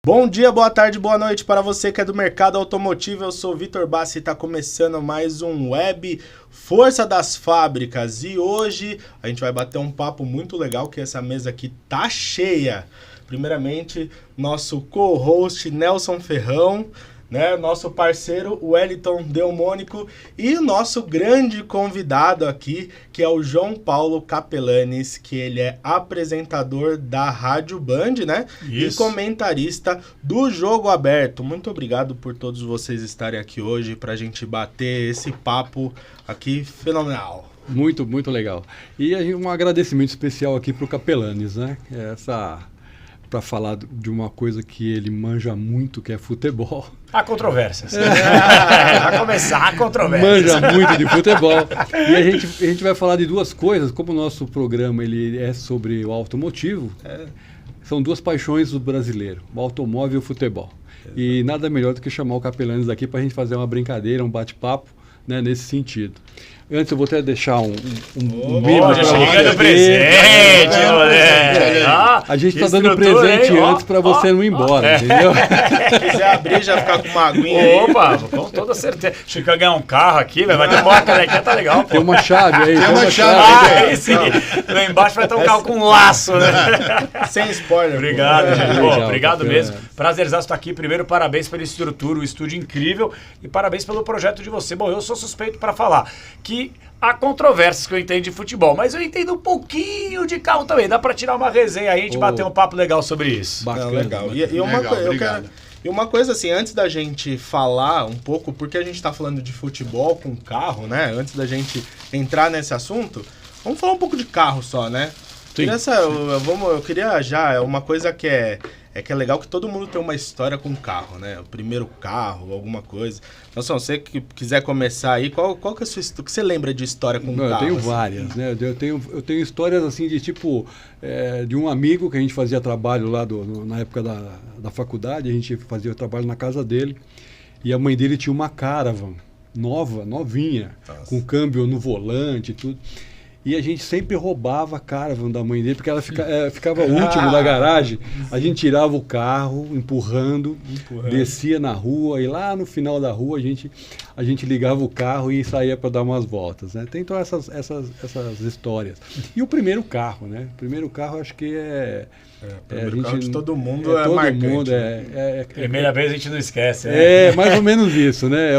Bom dia, boa tarde, boa noite para você que é do mercado automotivo. Eu sou o Vitor Bassi e está começando mais um Web Força das Fábricas. E hoje a gente vai bater um papo muito legal, que essa mesa aqui tá cheia. Primeiramente, nosso co-host Nelson Ferrão, né? Nosso parceiro Wellington Delmônico e o nosso grande convidado aqui, que é o João Paulo Capelanes, que ele é apresentador da Rádio Band, né? Isso. E comentarista do Jogo Aberto. Muito obrigado por todos vocês estarem aqui hoje para a gente bater esse papo aqui fenomenal. Muito, muito legal. E um agradecimento especial aqui para o Capelanes, né? Para falar de uma coisa que ele manja muito, que é futebol. Há controvérsias. Vai começar a controvérsia. Manja muito de futebol. E a gente vai falar de duas coisas. Como o nosso programa ele é sobre o automotivo, são duas paixões do brasileiro, o automóvel e o futebol. E nada melhor do que chamar o Capelanes aqui para a gente fazer uma brincadeira, um bate-papo, né, nesse sentido. Antes eu vou até deixar um mimo para você. Chega do presente, moleque. A gente está dando presente antes para você não ir embora, entendeu? Se quiser abrir, já ficar com uma aguinha aí. Opa, com toda certeza. Chico vai ganhar um carro aqui, vai ter uma canequinha, tá legal, pô. Tem uma chave aí. Tem uma chave. Aí sim. Lá embaixo vai ter um carro com um laço, né? Sem spoiler. Obrigado, gente. Pô, Legal, obrigado bacana. mesmo. Prazerzaço estar aqui. Primeiro, parabéns pela estrutura, o estúdio incrível. E parabéns pelo projeto de você. Bom, eu sou suspeito para falar que há controvérsias que eu entendo de futebol, mas eu entendo um pouquinho de carro também. Dá para tirar uma resenha aí, a gente bater um papo legal sobre isso. Bacana. Não, legal. E Obrigado. E uma coisa assim, antes da gente falar um pouco, porque a gente tá falando de futebol com carro, né? Antes da gente entrar nesse assunto, vamos falar um pouco de carro só, né? Sim. Eu queria já, uma coisa que é legal que todo mundo tem uma história com carro, né? O primeiro carro, alguma coisa. Nossa, você que quiser começar aí, qual que é a sua história? O que você lembra de história com Não, carro? eu tenho assim? várias, né? Eu tenho histórias assim de tipo, de um amigo que a gente fazia trabalho lá na época da faculdade, a gente fazia trabalho na casa dele, e a mãe dele tinha uma Caravan novinha, Nossa. com câmbio no volante e tudo. E a gente sempre roubava a Caravan da mãe dele, porque ela ficava último da garagem. A gente tirava o carro, empurrando, descia na rua, e lá no final da rua a gente ligava o carro e saía para dar umas voltas, né? Tem então essas histórias. E o primeiro carro, né? O primeiro carro acho que Primeiro carro de todo mundo todo marcante. mundo, Primeira vez a gente não esquece, né? É mais ou menos isso, né?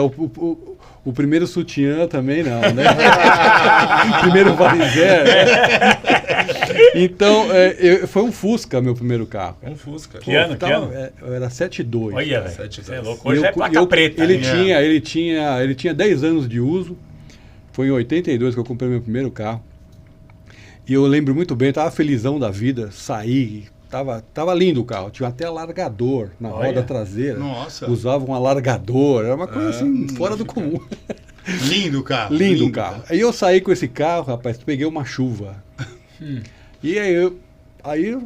O primeiro sutiã também não, né? Primeiro varizé, né? Então, foi um Fusca, meu primeiro carro. Um Fusca. Que ano? Eu era 72. Olha, cara. velho. Você é louco. E Hoje é placa preta. Ele né? tinha 10 anos de uso. Foi em 82 que eu comprei meu primeiro carro. E eu lembro muito bem, estava felizão da vida, saí, tava lindo o carro, tinha até alargador na roda traseira. Nossa. Usava um alargador, era uma coisa assim, fora do comum. Lindo o carro. Lindo o carro. Aí eu saí com esse carro, rapaz, peguei uma chuva. E aí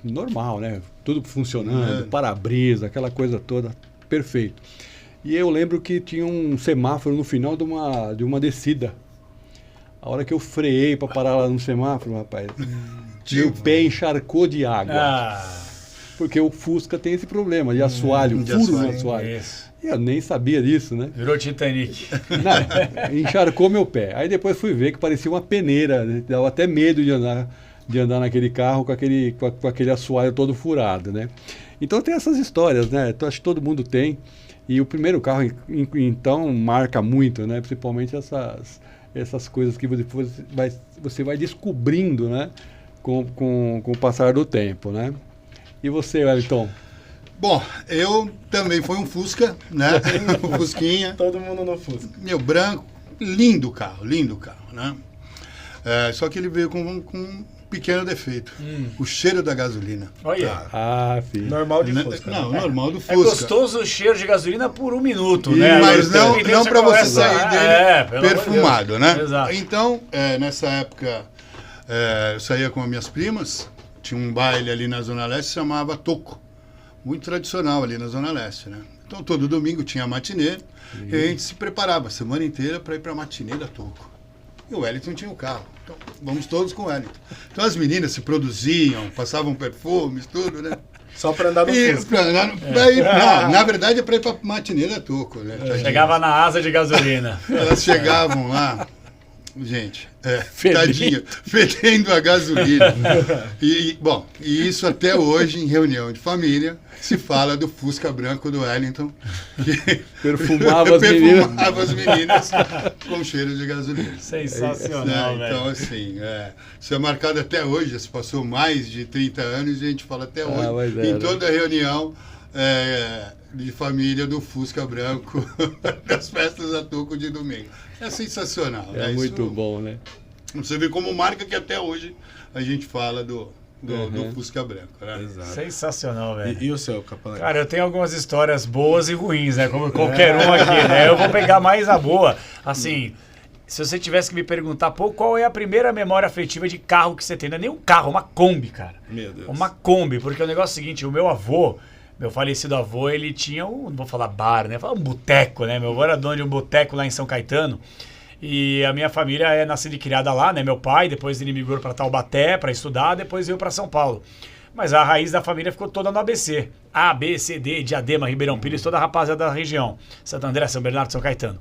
normal, né? Tudo funcionando, para-brisa, aquela coisa toda, perfeito. E eu lembro que tinha um semáforo no final de uma descida. A hora que eu freiei para parar lá no semáforo, rapaz, meu pé encharcou de água. Porque o Fusca tem esse problema de assoalho, furo no assoalho. Isso. E eu nem sabia disso, né? Virou Titanic. Não, encharcou meu pé. Aí depois fui ver que parecia uma peneira, né? Dava até medo de andar naquele carro com aquele assoalho todo furado, né? Então tem essas histórias, né? Então, acho que todo mundo tem. E o primeiro carro, então, marca muito, né? Principalmente essas coisas que você vai descobrindo, né? Com o passar do tempo, né? E você, Wellington? Bom, eu também fui um Fusca, né? Um Fusquinha. Todo mundo no Fusca. Meu branco, lindo carro, né? Só que ele veio com um pequeno defeito. O cheiro da gasolina. Olha. Sim. Normal de Fusca. Não, normal do Fusca. É gostoso o cheiro de gasolina por um minuto, né? Mas Agora, não para você sair dele pelo amor de perfumado, Deus. né? Exato. Então, nessa época, eu saía com as minhas primas, tinha um baile ali na Zona Leste que se chamava Toco, muito tradicional ali na Zona Leste, né? Então, todo domingo tinha a matinê, e a gente se preparava a semana inteira para ir para a matinê da Toco. E o Wellington tinha um carro. Então, vamos todos com o Wellington. Então, as meninas se produziam, passavam perfumes, tudo, né? Só pra andar no Isso, Fusca. na verdade é pra ir pra matinê da Toco, né? Chegava na asa de gasolina. Elas chegavam lá, gente, tadinha, fedendo a gasolina. Bom, e isso até hoje, em reunião de família, se fala do Fusca branco do Wellington, que Perfumava as meninas com cheiro de gasolina. Sensacional, velho. Então, assim, isso é marcado até hoje, se passou mais de 30 anos e a gente fala até hoje, em toda reunião de família do Fusca branco das festas da Toco de domingo. É sensacional. É muito bom, né? Você vê como marca que até hoje a gente fala do Fusca branco. Né? Exato. Sensacional, velho. E o seu, Capalé? Cara, eu tenho algumas histórias boas e ruins, né? Como qualquer um aqui, né? Eu vou pegar mais a boa. Assim, se você tivesse que me perguntar, pô, qual é a primeira memória afetiva de carro que você tem? Não é nem um carro, uma Kombi, cara. Meu Deus. Uma Kombi, porque o negócio é o seguinte, o meu avô, meu falecido avô, ele tinha não vou falar bar, né? Falar um boteco, né? Meu avô era dono de um boteco lá em São Caetano. E a minha família é nascida e criada lá, né? Meu pai, depois ele migrou para Taubaté para estudar, depois veio para São Paulo. Mas a raiz da família ficou toda no ABC. A, B, C, D, Diadema, Ribeirão Pires, toda a rapaziada da região. Santo André, São Bernardo, São Caetano.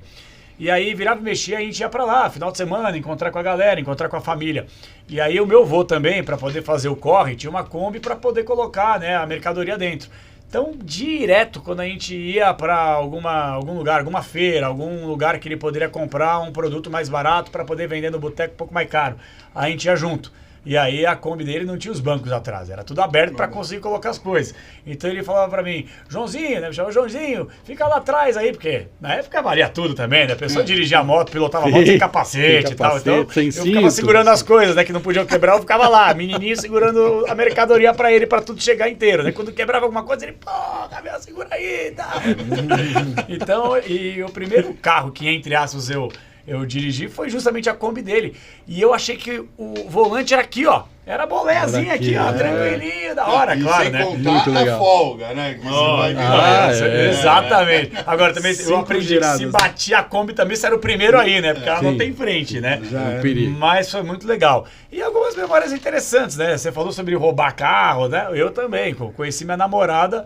E aí virava e mexia, a gente ia pra lá, final de semana, encontrar com a galera, encontrar com a família. E aí o meu avô também, para poder fazer o corre, tinha uma Kombi para poder colocar, né, a mercadoria dentro. Então, direto, quando a gente ia para algum lugar, alguma feira, algum lugar que ele poderia comprar um produto mais barato para poder vender no boteco um pouco mais caro, a gente ia junto. E aí a Kombi dele não tinha os bancos atrás, era tudo aberto para conseguir colocar as coisas. Então ele falava para mim, Joãozinho, né? Me chamava Joãozinho, fica lá atrás aí, porque na época valia tudo também, né? A pessoa dirigia a moto, pilotava a moto sem capacete e tal. Então eu ficava segurando as coisas, né? Que não podiam quebrar, eu ficava lá, menininho segurando a mercadoria para ele, para tudo chegar inteiro, né? Quando quebrava alguma coisa, ele, pô, Gabriel, segura aí, tá? Então, e o primeiro carro que, entre aspas, eu dirigi foi justamente a Kombi dele. E eu achei que o volante era aqui, ó. Era boléazinha aqui, ó. Tranquilinho, da hora, e claro, sem né? contar a folga, né? Que você vai exatamente. Agora também eu aprendi que se batia a Kombi também, você era o primeiro aí, né? Porque ela não tem frente, né? Mas foi muito legal. E algumas memórias interessantes, né? Você falou sobre roubar carro, né? Eu também. Conheci minha namorada.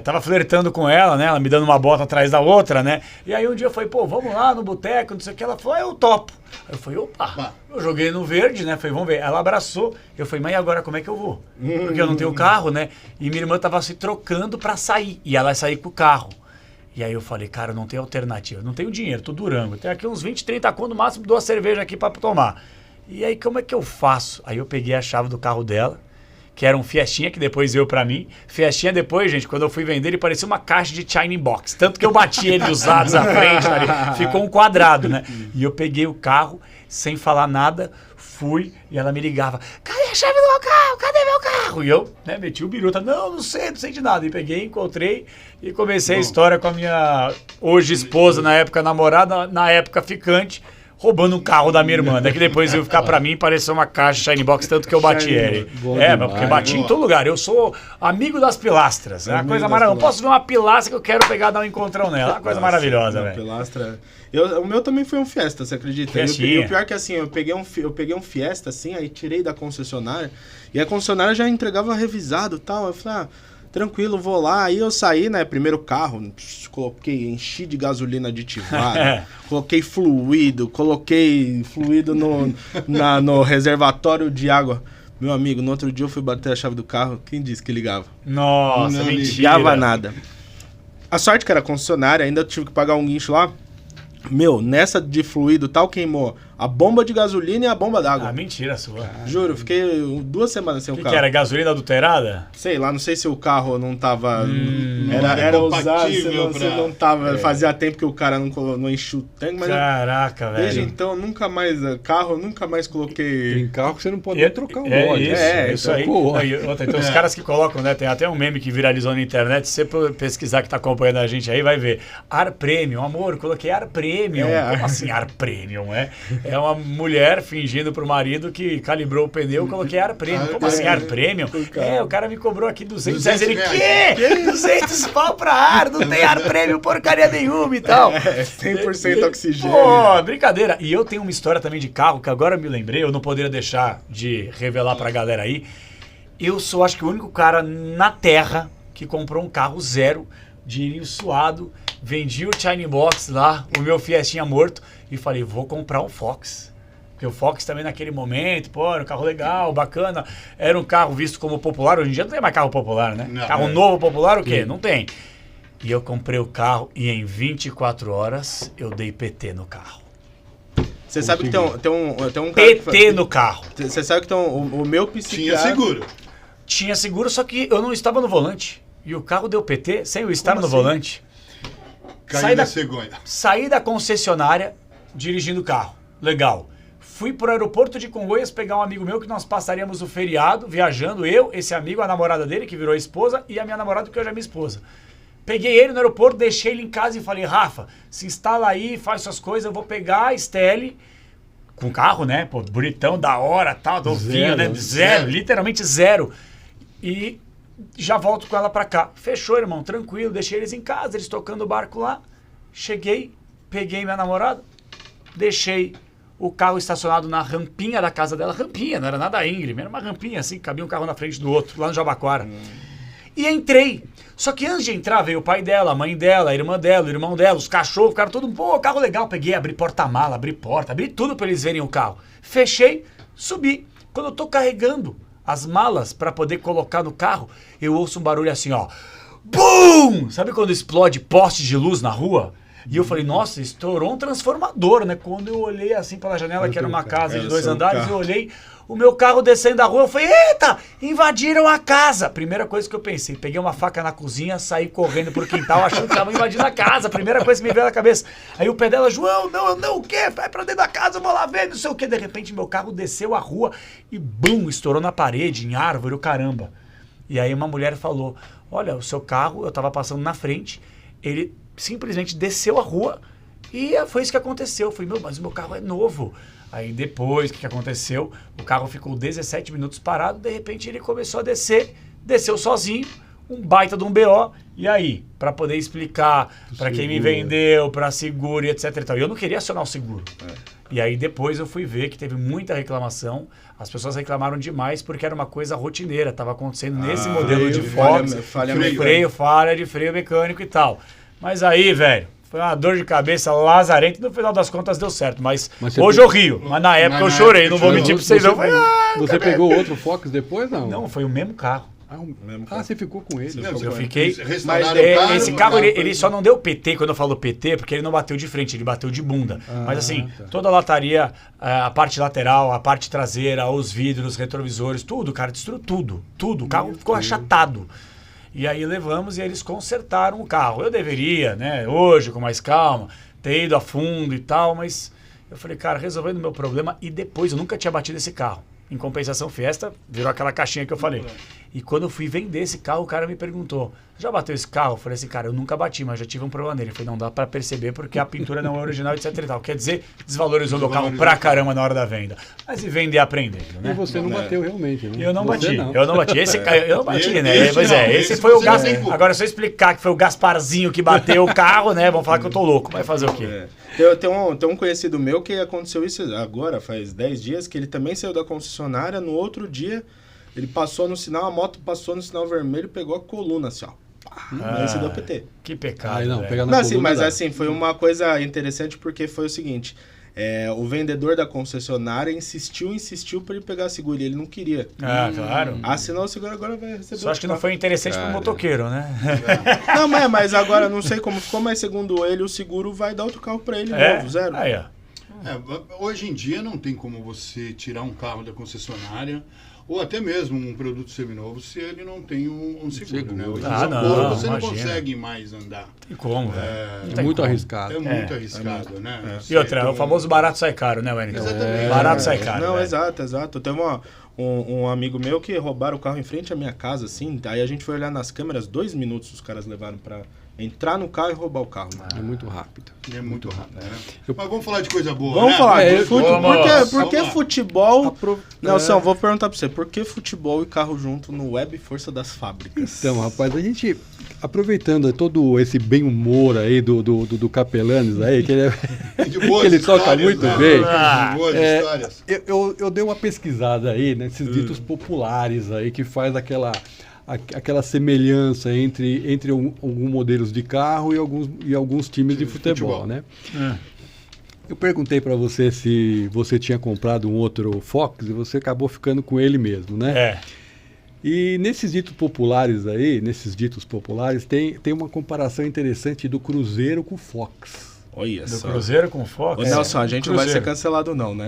Tava flertando com ela, né? Ela me dando uma bota atrás da outra, né? E aí um dia eu falei, pô, vamos lá no boteco, não sei o que. Ela falou, eu topo. Aí eu falei, opa. Eu joguei no verde, né? Falei, vamos ver. Ela abraçou. Eu falei, mas e agora como é que eu vou? Porque eu não tenho carro, né? E minha irmã tava se trocando pra sair. E ela ia sair com o carro. E aí eu falei, cara, não tem alternativa. Não tenho dinheiro, tô Durango. Tenho aqui uns 20, 30 conto, no máximo 2 cervejas aqui pra tomar. E aí como é que eu faço? Aí eu peguei a chave do carro dela, que era um Fiestinha, que depois veio pra mim. Fiestinha depois, gente, quando eu fui vender, ele parecia uma caixa de China Box. Tanto que eu bati ele dos lados à frente, ali, ficou um quadrado, né? E eu peguei o carro, sem falar nada, fui, e ela me ligava, cadê a chave do meu carro? Cadê meu carro? E eu, né, meti o biruta, não sei de nada. E peguei, encontrei e comecei a história com a minha hoje esposa, na época namorada, na época ficante, roubando um carro da minha irmã, né? Que depois veio ficar pra mim e pareceu uma caixa Shine Box, tanto que eu bati ele. Mas porque bati em todo lugar. Eu sou amigo das pilastras. É uma coisa maravilhosa. Não posso ver uma pilastra que eu quero pegar e dar um encontrão nela. É uma coisa maravilhosa, velho. Pilastra. O meu também foi um Fiesta, você acredita? E o pior que assim, eu peguei um Fiesta assim, aí tirei da concessionária, e a concessionária já entregava revisado e tal. Eu falei, tranquilo, vou lá. Aí eu saí, né? Primeiro carro, enchi de gasolina aditivada, coloquei fluido no reservatório de água. Meu amigo, no outro dia eu fui bater a chave do carro, quem disse que ligava? Nossa, não mentira. ligava nada. A sorte que era concessionária, ainda tive que pagar um guincho lá. Meu, nessa de fluido tal, queimou a bomba de gasolina e a bomba d'água. Mentira sua. Juro, fiquei 2 semanas sem o carro. Que era gasolina adulterada? Sei lá, não sei se o carro não tava... Era usado, se não tava... Fazia tempo que o cara não encheu o tanque, mas... Caraca, velho. Desde então, nunca mais coloquei... Tem carro que você não pode trocar o óleo. Isso aí. Então os caras que colocam, né? Tem até um meme que viralizou na internet, se você pesquisar que tá acompanhando a gente aí, vai ver. Ar Premium, amor, coloquei Ar Premium. Como assim Ar Premium, É uma mulher fingindo pro marido que calibrou o pneu, coloquei Ar Premium. Como assim Ar Premium? O cara me cobrou aqui 200 reais. Ele, quê? 200 pau pra ar, não tem Ar Premium porcaria nenhuma e tal. 100% oxigênio. Pô, brincadeira. E eu tenho uma história também de carro, que agora eu me lembrei, eu não poderia deixar de revelar pra galera aí. eu sou, acho que, o único cara na Terra que comprou um carro zero, dinheirinho suado, vendi o Shiny Box lá, o meu Fiestinha morto, e falei, vou comprar um Fox. Porque o Fox também naquele momento, pô, era um carro legal, bacana, era um carro visto como popular. Hoje em dia não tem mais carro popular, né? Não, carro novo popular, o quê? Não tem. E eu comprei o carro e em 24 horas eu dei PT no carro. Você sabe que tem um cara PT no carro. Você sabe que tem o meu Tinha psiquiatra... seguro. Tinha seguro, só que eu não estava no volante. E o carro deu PT sem eu estar Como no assim? volante. Caiu na cegonha. Saí da concessionária dirigindo o carro. Legal. Fui pro aeroporto de Congonhas pegar um amigo meu que nós passaríamos o feriado viajando. Eu, esse amigo, a namorada dele, que virou esposa, e a minha namorada, que hoje é minha esposa. Peguei ele no aeroporto, deixei ele em casa e falei, Rafa, se instala aí, faz suas coisas, eu vou pegar a Stelle com o carro, né? Pô, bonitão, da hora, tal, novinho, né? Zero, literalmente zero. E já volto com ela pra cá. Fechou, irmão, tranquilo, deixei eles em casa, eles tocando o barco lá. Cheguei, peguei minha namorada, deixei o carro estacionado na rampinha da casa dela. Rampinha, não era nada íngreme, era uma rampinha assim, cabia um carro na frente do outro, lá no Jabaquara. E entrei. Só que antes de entrar, veio o pai dela, a mãe dela, a irmã dela, o irmão dela, os cachorros, ficaram todo, pô, carro legal. Peguei, abri porta-mala, abri porta, abri tudo pra eles verem o carro. Fechei, subi. Quando eu tô carregando as malas pra poder colocar no carro, eu ouço um barulho assim, ó. BUM! Sabe quando explode poste de luz na rua? E eu falei, nossa, estourou um transformador, né? Quando eu olhei assim pela janela, que era uma casa de 2 andares, eu olhei o meu carro descendo da rua, eu falei, eita, invadiram a casa. Primeira coisa que eu pensei, peguei uma faca na cozinha, saí correndo pro quintal, achando que estavam invadindo a casa. Primeira coisa que me veio na cabeça. Aí o pé dela, João, não, o quê? Vai pra dentro da casa, eu vou lá ver, não sei o quê. De repente, meu carro desceu a rua e, bum, estourou na parede, em árvore, o caramba. E aí uma mulher falou, olha, o seu carro, eu tava passando na frente, ele simplesmente desceu a rua e foi isso que aconteceu. Eu falei, mas o meu carro é novo. Aí depois, o que aconteceu? O carro ficou 17 minutos parado, de repente ele começou a descer, desceu sozinho, um baita de um BO. E aí, para poder explicar para quem me vendeu, para seguro e etc e tal. E eu não queria acionar o seguro. E aí depois eu fui ver que teve muita reclamação. As pessoas reclamaram demais porque era uma coisa rotineira. Estava acontecendo nesse modelo de Fox. Falha de freio mecânico e tal. Mas aí, velho, foi uma dor de cabeça lazarenta. No final das contas deu certo. Mas hoje eu rio. Mas na época eu chorei. Não vou mentir pra vocês não. Você pegou outro Fox depois, não? Não, foi o mesmo carro. Você ficou com ele. Eu fiquei. Mas esse carro, ele só não deu PT, quando eu falo PT, porque ele não bateu de frente, ele bateu de bunda. Mas assim, toda a lataria, a parte lateral, a parte traseira, os vidros, retrovisores, tudo, cara, destruiu tudo. Tudo. O carro ficou achatado. E aí levamos e eles consertaram o carro. Eu deveria, né, hoje, com mais calma, ter ido a fundo e tal, mas eu falei, cara, resolvendo o meu problema e depois eu nunca tinha batido esse carro. Em compensação, Fiesta virou aquela caixinha que eu falei. E quando eu fui vender esse carro, o cara me perguntou, já bateu esse carro? Eu falei assim, cara, eu nunca bati, mas já tive um problema nele. Ele falou, não dá pra perceber porque a pintura não é original, etc e tal. Quer dizer, desvalorizou meu carro pra caramba na hora da venda. Mas e vender aprendendo, né? E você não bateu realmente, né? Eu não bati. Não. Eu não bati. Eu não bati, né? Pois é, esse foi o Gaspar. Agora, se eu explicar que foi o Gasparzinho que bateu o carro, né? Vão falar que eu tô louco. Vai fazer o quê? Tem um conhecido meu que aconteceu isso agora, faz 10 dias, que ele também saiu da concessionária. No outro dia, ele passou no sinal, a moto passou no sinal vermelho e pegou a coluna, assim, ó. Aí se deu PT. Que pecado. Não, velho. pegar na Não, assim, coluna mas dá. assim, foi uma coisa interessante porque foi o seguinte. O vendedor da concessionária insistiu para ele pegar seguro e ele não queria. Claro. Assinou o seguro, agora vai receber. Só acho que não foi interessante pro motoqueiro, né? Não, mas agora não sei como ficou, mas segundo ele, o seguro vai dar outro carro para ele novo, zero. Aí, ó. Hoje em dia não tem como você tirar um carro da concessionária ou até mesmo um produto seminovo se ele não tem um seguro, né? Hoje você não consegue mais andar. Tem como, velho. É muito arriscado. É muito arriscado, né? E outra, o famoso barato sai caro, né, Wellington? Exatamente. Barato sai caro. Não, velho. exato. Teve um amigo meu que roubaram o carro em frente à minha casa, assim. Aí a gente foi olhar nas câmeras, 2 minutos os caras levaram pra entrar no carro e roubar o carro. Mano. É muito rápido. É muito rápido, né? Mas vamos falar de coisa boa, Vamos né? falar. vamos. Por que Vamos lá. futebol... Nelson, vou perguntar pra você. Por que futebol e carro junto no Web Força das Fábricas? Então, rapaz, a gente, aproveitando todo esse bem humor aí do Capelanes aí, que ele, De boas que ele toca histórias, muito né? bem. De boas histórias. Eu dei uma pesquisada aí, nesses ditos populares aí, que faz aquela semelhança entre alguns modelos de carro e alguns times de futebol, né? Eu perguntei para você se você tinha comprado um outro Fox e você acabou ficando com ele mesmo, né? E nesses ditos populares tem uma comparação interessante do Cruzeiro com o Fox. Olha Do só. Cruzeiro com Fox? Ô, Nelson, a gente não vai Cruzeiro. ser cancelado não, né?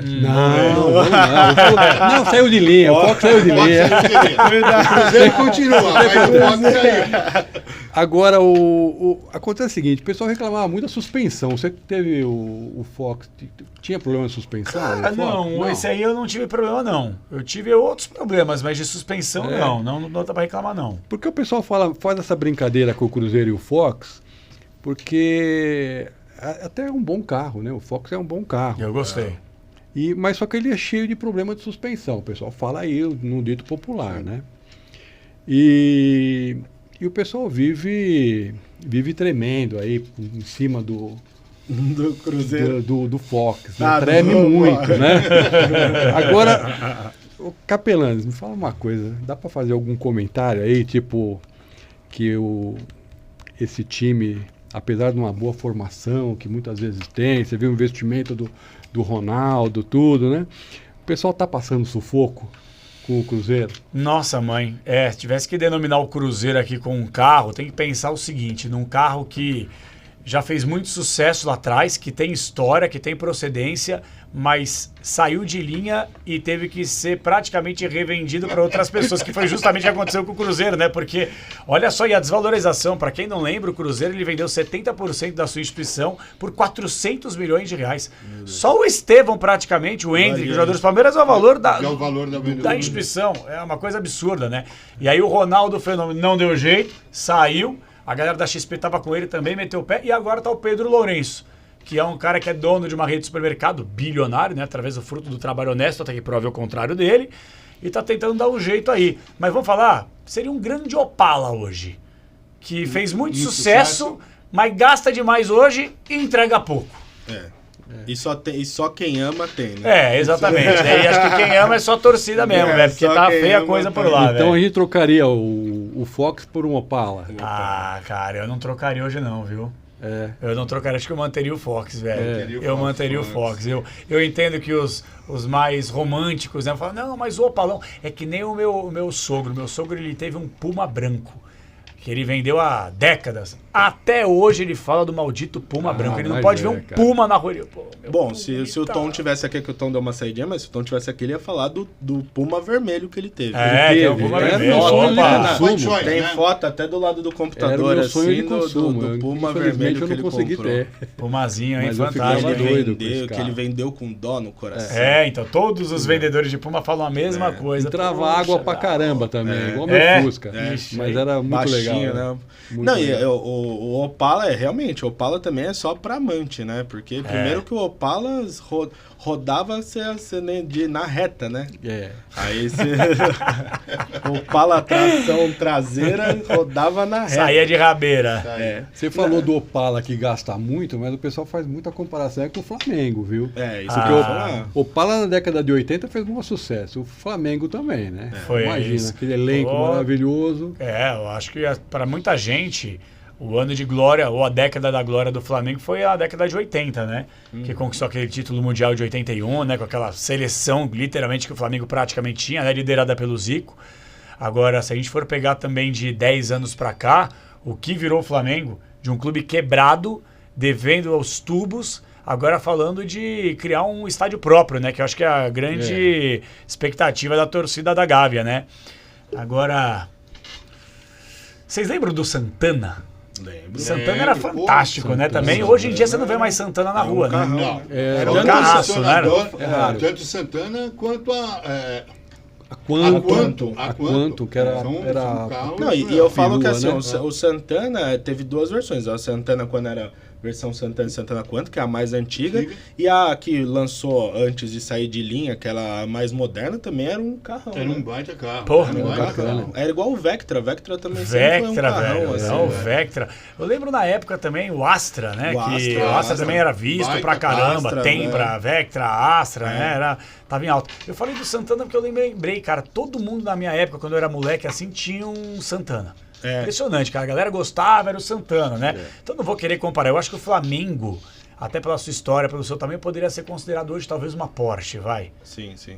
Não, saiu de linha, o Fox saiu de linha. O Cruzeiro continua, mas o Fox saiu. Agora, acontece o seguinte, o pessoal reclamava muito da suspensão. Você que teve o Fox, tinha problema de suspensão? Não, esse aí eu não tive problema, não. Eu tive outros problemas, mas de suspensão, não dá pra reclamar, não. Porque o pessoal faz essa brincadeira com o Cruzeiro e o Fox, porque até é um bom carro, né? O Fox é um bom carro. Eu gostei. Mas só que ele é cheio de problema de suspensão. O pessoal fala aí no dito popular, né? E o pessoal vive tremendo aí em cima do Cruzeiro. do Fox, né? Ah, Treme do- muito, né? Agora, o Capelanes, me fala uma coisa. Dá para fazer algum comentário aí, tipo, que esse time, apesar de uma boa formação, que muitas vezes tem, você vê o investimento do Ronaldo, tudo, né? O pessoal tá passando sufoco com o Cruzeiro. Nossa, mãe. Se tivesse que denominar o Cruzeiro aqui com um carro, tem que pensar o seguinte, num carro que já fez muito sucesso lá atrás, que tem história, que tem procedência, mas saiu de linha e teve que ser praticamente revendido para outras pessoas, que foi justamente o que aconteceu com o Cruzeiro, né? Porque, olha só, e a desvalorização, para quem não lembra, o Cruzeiro ele vendeu 70% da sua instituição por 400 milhões de reais. Só o Estevão, praticamente, o Hendrick, o jogador dos Palmeiras, é o valor É o valor da instituição. É uma coisa absurda, né? E aí o Ronaldo Fenômeno não deu jeito, saiu. A galera da XP tava com ele também, meteu o pé. E agora tá o Pedro Lourenço, que é um cara que é dono de uma rede de supermercado, bilionário, né? Através do fruto do trabalho honesto, até que prove o contrário dele. E tá tentando dar um jeito aí. Mas vamos falar, seria um grande Opala hoje. Que fez muito sucesso, mas gasta demais hoje e entrega pouco. E só quem ama tem, né? Exatamente. E acho que quem ama é só torcida mesmo, velho. Porque só tá quem feia a ama coisa por tem. lá, Então a velho. gente trocaria o Fox por um Opala. Ah, cara, eu não trocaria hoje não, viu? Eu não trocaria, acho que eu manteria o Fox, velho. Eu manteria o Fox. Eu entendo que os mais românticos, né, falam, não, mas o Opalão é que nem o meu sogro. Meu sogro, ele teve um Puma branco, que ele vendeu há décadas. Até hoje ele fala do maldito Puma branco. Ele não mas pode ver um cara. Puma na rua. Ele, pô, meu Bom, Puma se o tá- Tom tivesse aqui, que o Tom deu uma saidinha, mas se o Tom tivesse aqui, ele ia falar do Puma vermelho que ele teve. Tem o teve, Puma era vermelho. meu sonho de Opa. consumo. Tem né? foto até do lado do computador, Era o meu sonho de assim, consumo. do Puma Infelizmente vermelho eu que não ele consegui comprou. ter. Pumazinho, hein? Mas eu ficava Fantástico. doido com esse Que carro. ele vendeu com dó no coração. Então todos os vendedores de Puma falam a mesma coisa. Entrava Poxa, água pra velho. caramba também, igual meu Fusca. Mas era muito Baixinho, legal. né? Muito Não, legal. e o Opala realmente, o Opala também é só pra amante, né? Porque primeiro que o Opala rodava na reta, né? Aí você... o Opala tração traseira rodava na reta. Saía de rabeira. Você falou do Opala que gasta muito, mas o pessoal faz muita comparação com o Flamengo, viu? Isso Porque que eu ia falar. o Opala na década de 80 fez um sucesso. O Flamengo também, né? Foi Imagina, isso. aquele elenco maravilhoso. Eu acho que para muita gente, o ano de glória, ou a década da glória do Flamengo foi a década de 80, né? Que conquistou aquele título mundial de 81, né? Com aquela seleção, literalmente, que o Flamengo praticamente tinha, né? Liderada pelo Zico. Agora, se a gente for pegar também de 10 anos para cá, o que virou o Flamengo, de um clube quebrado, devendo aos tubos, agora falando de criar um estádio próprio, né? Que eu acho que é a grande expectativa da torcida da Gávea, né? Agora, vocês lembram do Santana? Lembro. Santana era Lembro, fantástico, pô, né? Santana. Também, hoje em dia você não vê mais Santana na rua, né? carrão. Não. Era um Tanto carraço, né? É raro. Tanto Santana quanto A Quanto, que era... São carros, Não, e eu falo que perua, assim, né? o Santana teve duas versões. A Santana quando era versão Santana e Santana Quanto, que é a mais antiga, e a que lançou antes de sair de linha, aquela mais moderna, também era um carrão. Era né? um baita carro. Porra, era um baita bacana. carro. Era igual o Vectra. O Vectra também sempre foi um Vectra, carrão, velho. assim, Não, o velho. Vectra. Eu lembro na época também o Astra, né? O que Astra, o Astra também era visto baita pra caramba. Astra, Tembra, Vectra, Astra, É. né? Tava em alta. Eu falei do Santana porque eu lembrei, cara, todo mundo na minha época, quando eu era moleque, assim, tinha um Santana. É. Impressionante, cara. A galera gostava, era o Santana, né? Então não vou querer comparar. Eu acho que o Flamengo, até pela sua história, pelo seu tamanho, poderia ser considerado hoje talvez uma Porsche, vai. Sim, sim.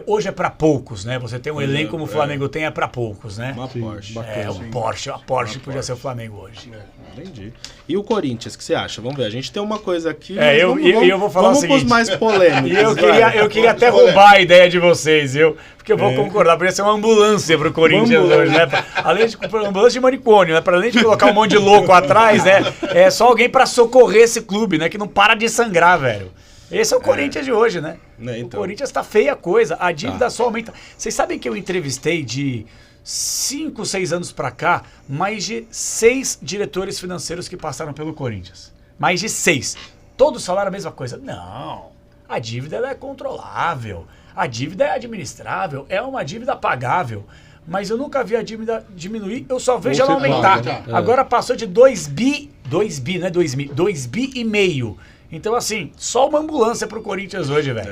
Hoje é pra poucos, né? Você tem um elenco como o Flamengo tem, é pra poucos, né? Uma Porsche. É, a Porsche podia ser o Flamengo hoje. Entendi. E o Corinthians, o que você acha? Vamos ver. A gente tem uma coisa aqui. É, mas eu vou falar o vamos pros seguinte. mais polêmicos. E eu vai. queria até roubar a ideia de vocês, porque eu vou concordar, podia ser uma ambulância pro Corinthians hoje, né? Além de uma ambulância de manicômio, né? Para além de colocar um monte de louco atrás, né? É só alguém pra socorrer esse clube, né? Que não para de sangrar, velho. Esse é o Corinthians de hoje, né? Então. O Corinthians tá feia a coisa, a dívida só aumenta. Vocês sabem que eu entrevistei de 5, 6 anos pra cá, mais de 6 diretores financeiros que passaram pelo Corinthians. Mais de 6. Todos falaram a mesma coisa. Não, a dívida ela é controlável, a dívida é administrável, é uma dívida pagável. Mas eu nunca vi a dívida diminuir, eu só vejo ela aumentar. Agora passou de 2 bi, não é 2 bi e meio. Então, assim, só uma ambulância pro Corinthians hoje, velho.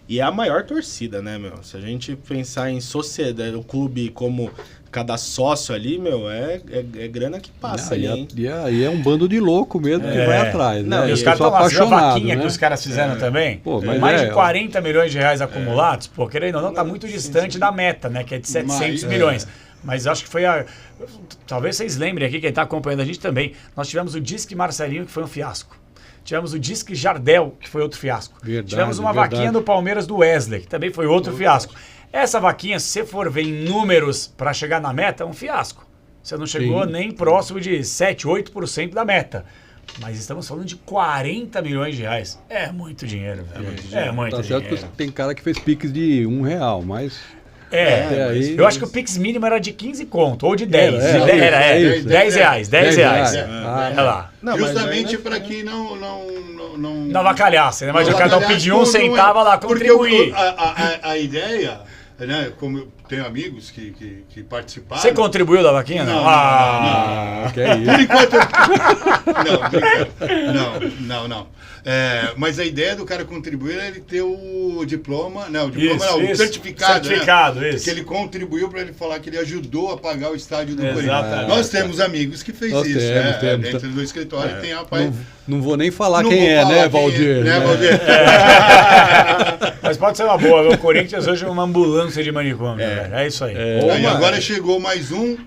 E é a maior torcida, né, meu? Se a gente pensar em sociedade, o clube como cada sócio ali, meu, é grana que passa ali, hein? E aí é um bando de louco mesmo que vai atrás, Não, né? E os Eu caras sou estão lá, a vaquinha né? que os caras fizeram também. Pô, mas mais de 40 milhões de reais acumulados, pô, querendo ou não, tá muito sim, distante da meta, né? Que é de 700 milhões. Mas acho que foi talvez vocês lembrem aqui, quem tá acompanhando a gente também, nós tivemos o Disque Marcelinho, que foi um fiasco. Tivemos o Disque Jardel, que foi outro fiasco. Verdade, Tivemos uma vaquinha do Palmeiras do Wesley, que também foi outro fiasco. Essa vaquinha, se você for ver em números para chegar na meta, é um fiasco. Você não chegou nem próximo de 7, 8% da meta. Mas estamos falando de 40 milhões de reais. É muito dinheiro, velho. É muito Tá certo dinheiro. que tem cara que fez piques de R$1, mas... Aí, eu acho que o Pix mínimo era de 15 conto, ou de 10. Era isso. 10 reais, 10 reais. Ah, lá. Não, mas justamente aí, para que não Não avacalhasse, né? Mas o cara pedir um não centavo lá, porque contribuir. a ideia, né, como eu tenho amigos que participaram... Você contribuiu da vaquinha? Não, que é isso. Por enquanto... Não. Mas a ideia do cara contribuir é ele ter o diploma, o certificado, certificado, isso. que ele contribuiu para ele falar que ele ajudou a pagar o estádio do Exatamente. Corinthians. Nós temos amigos que fez Nós isso, temos. dentro do escritório tem a pai... Não vou nem falar Não quem vou é, falar né, quem Valdir? né, Valdir? Mas pode ser uma boa. O Corinthians hoje é uma ambulância de manicômio, velho. É isso aí. E agora chegou mais um,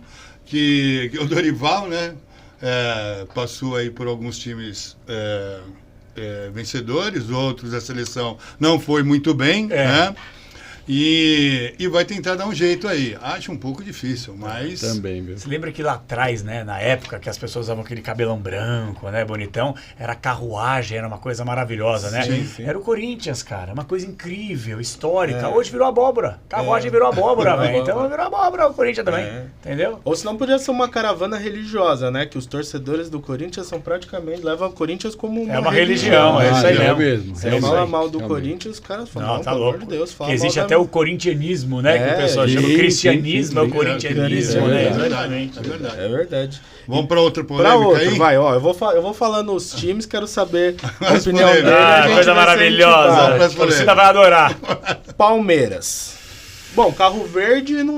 que o Dorival, né? Passou aí por alguns times vencedores, outros a seleção não foi muito bem, né? E vai tentar dar um jeito aí. Acho um pouco difícil, mas... Também, meu. Você lembra que lá atrás, né, na época que as pessoas usavam aquele cabelão branco, né, bonitão, era carruagem, era uma coisa maravilhosa, né? Sim. Era o Corinthians, cara, uma coisa incrível, histórica. Hoje virou abóbora. Carruagem virou abóbora, velho. Então virou abóbora o Corinthians também, entendeu? Ou senão podia ser uma caravana religiosa, né? Que os torcedores do Corinthians são praticamente... levam o Corinthians como uma religião. É isso aí mesmo. Você fala mal do Corinthians, os caras falam, Não, tá pelo louco. amor de Deus, fala Que existe mal até o corintianismo, né? Que o pessoal chama. O sim, cristianismo é o corintianismo, né? Exatamente. É verdade. É verdade. Vamos para outra Pra polêmica outro, aí? vai, ó. Eu vou falando os times, quero saber a opinião polêmicas. dele. a gente Coisa vai ser maravilhosa. intimado. A torcida vai adorar. Palmeiras. Bom, Carro Verde Não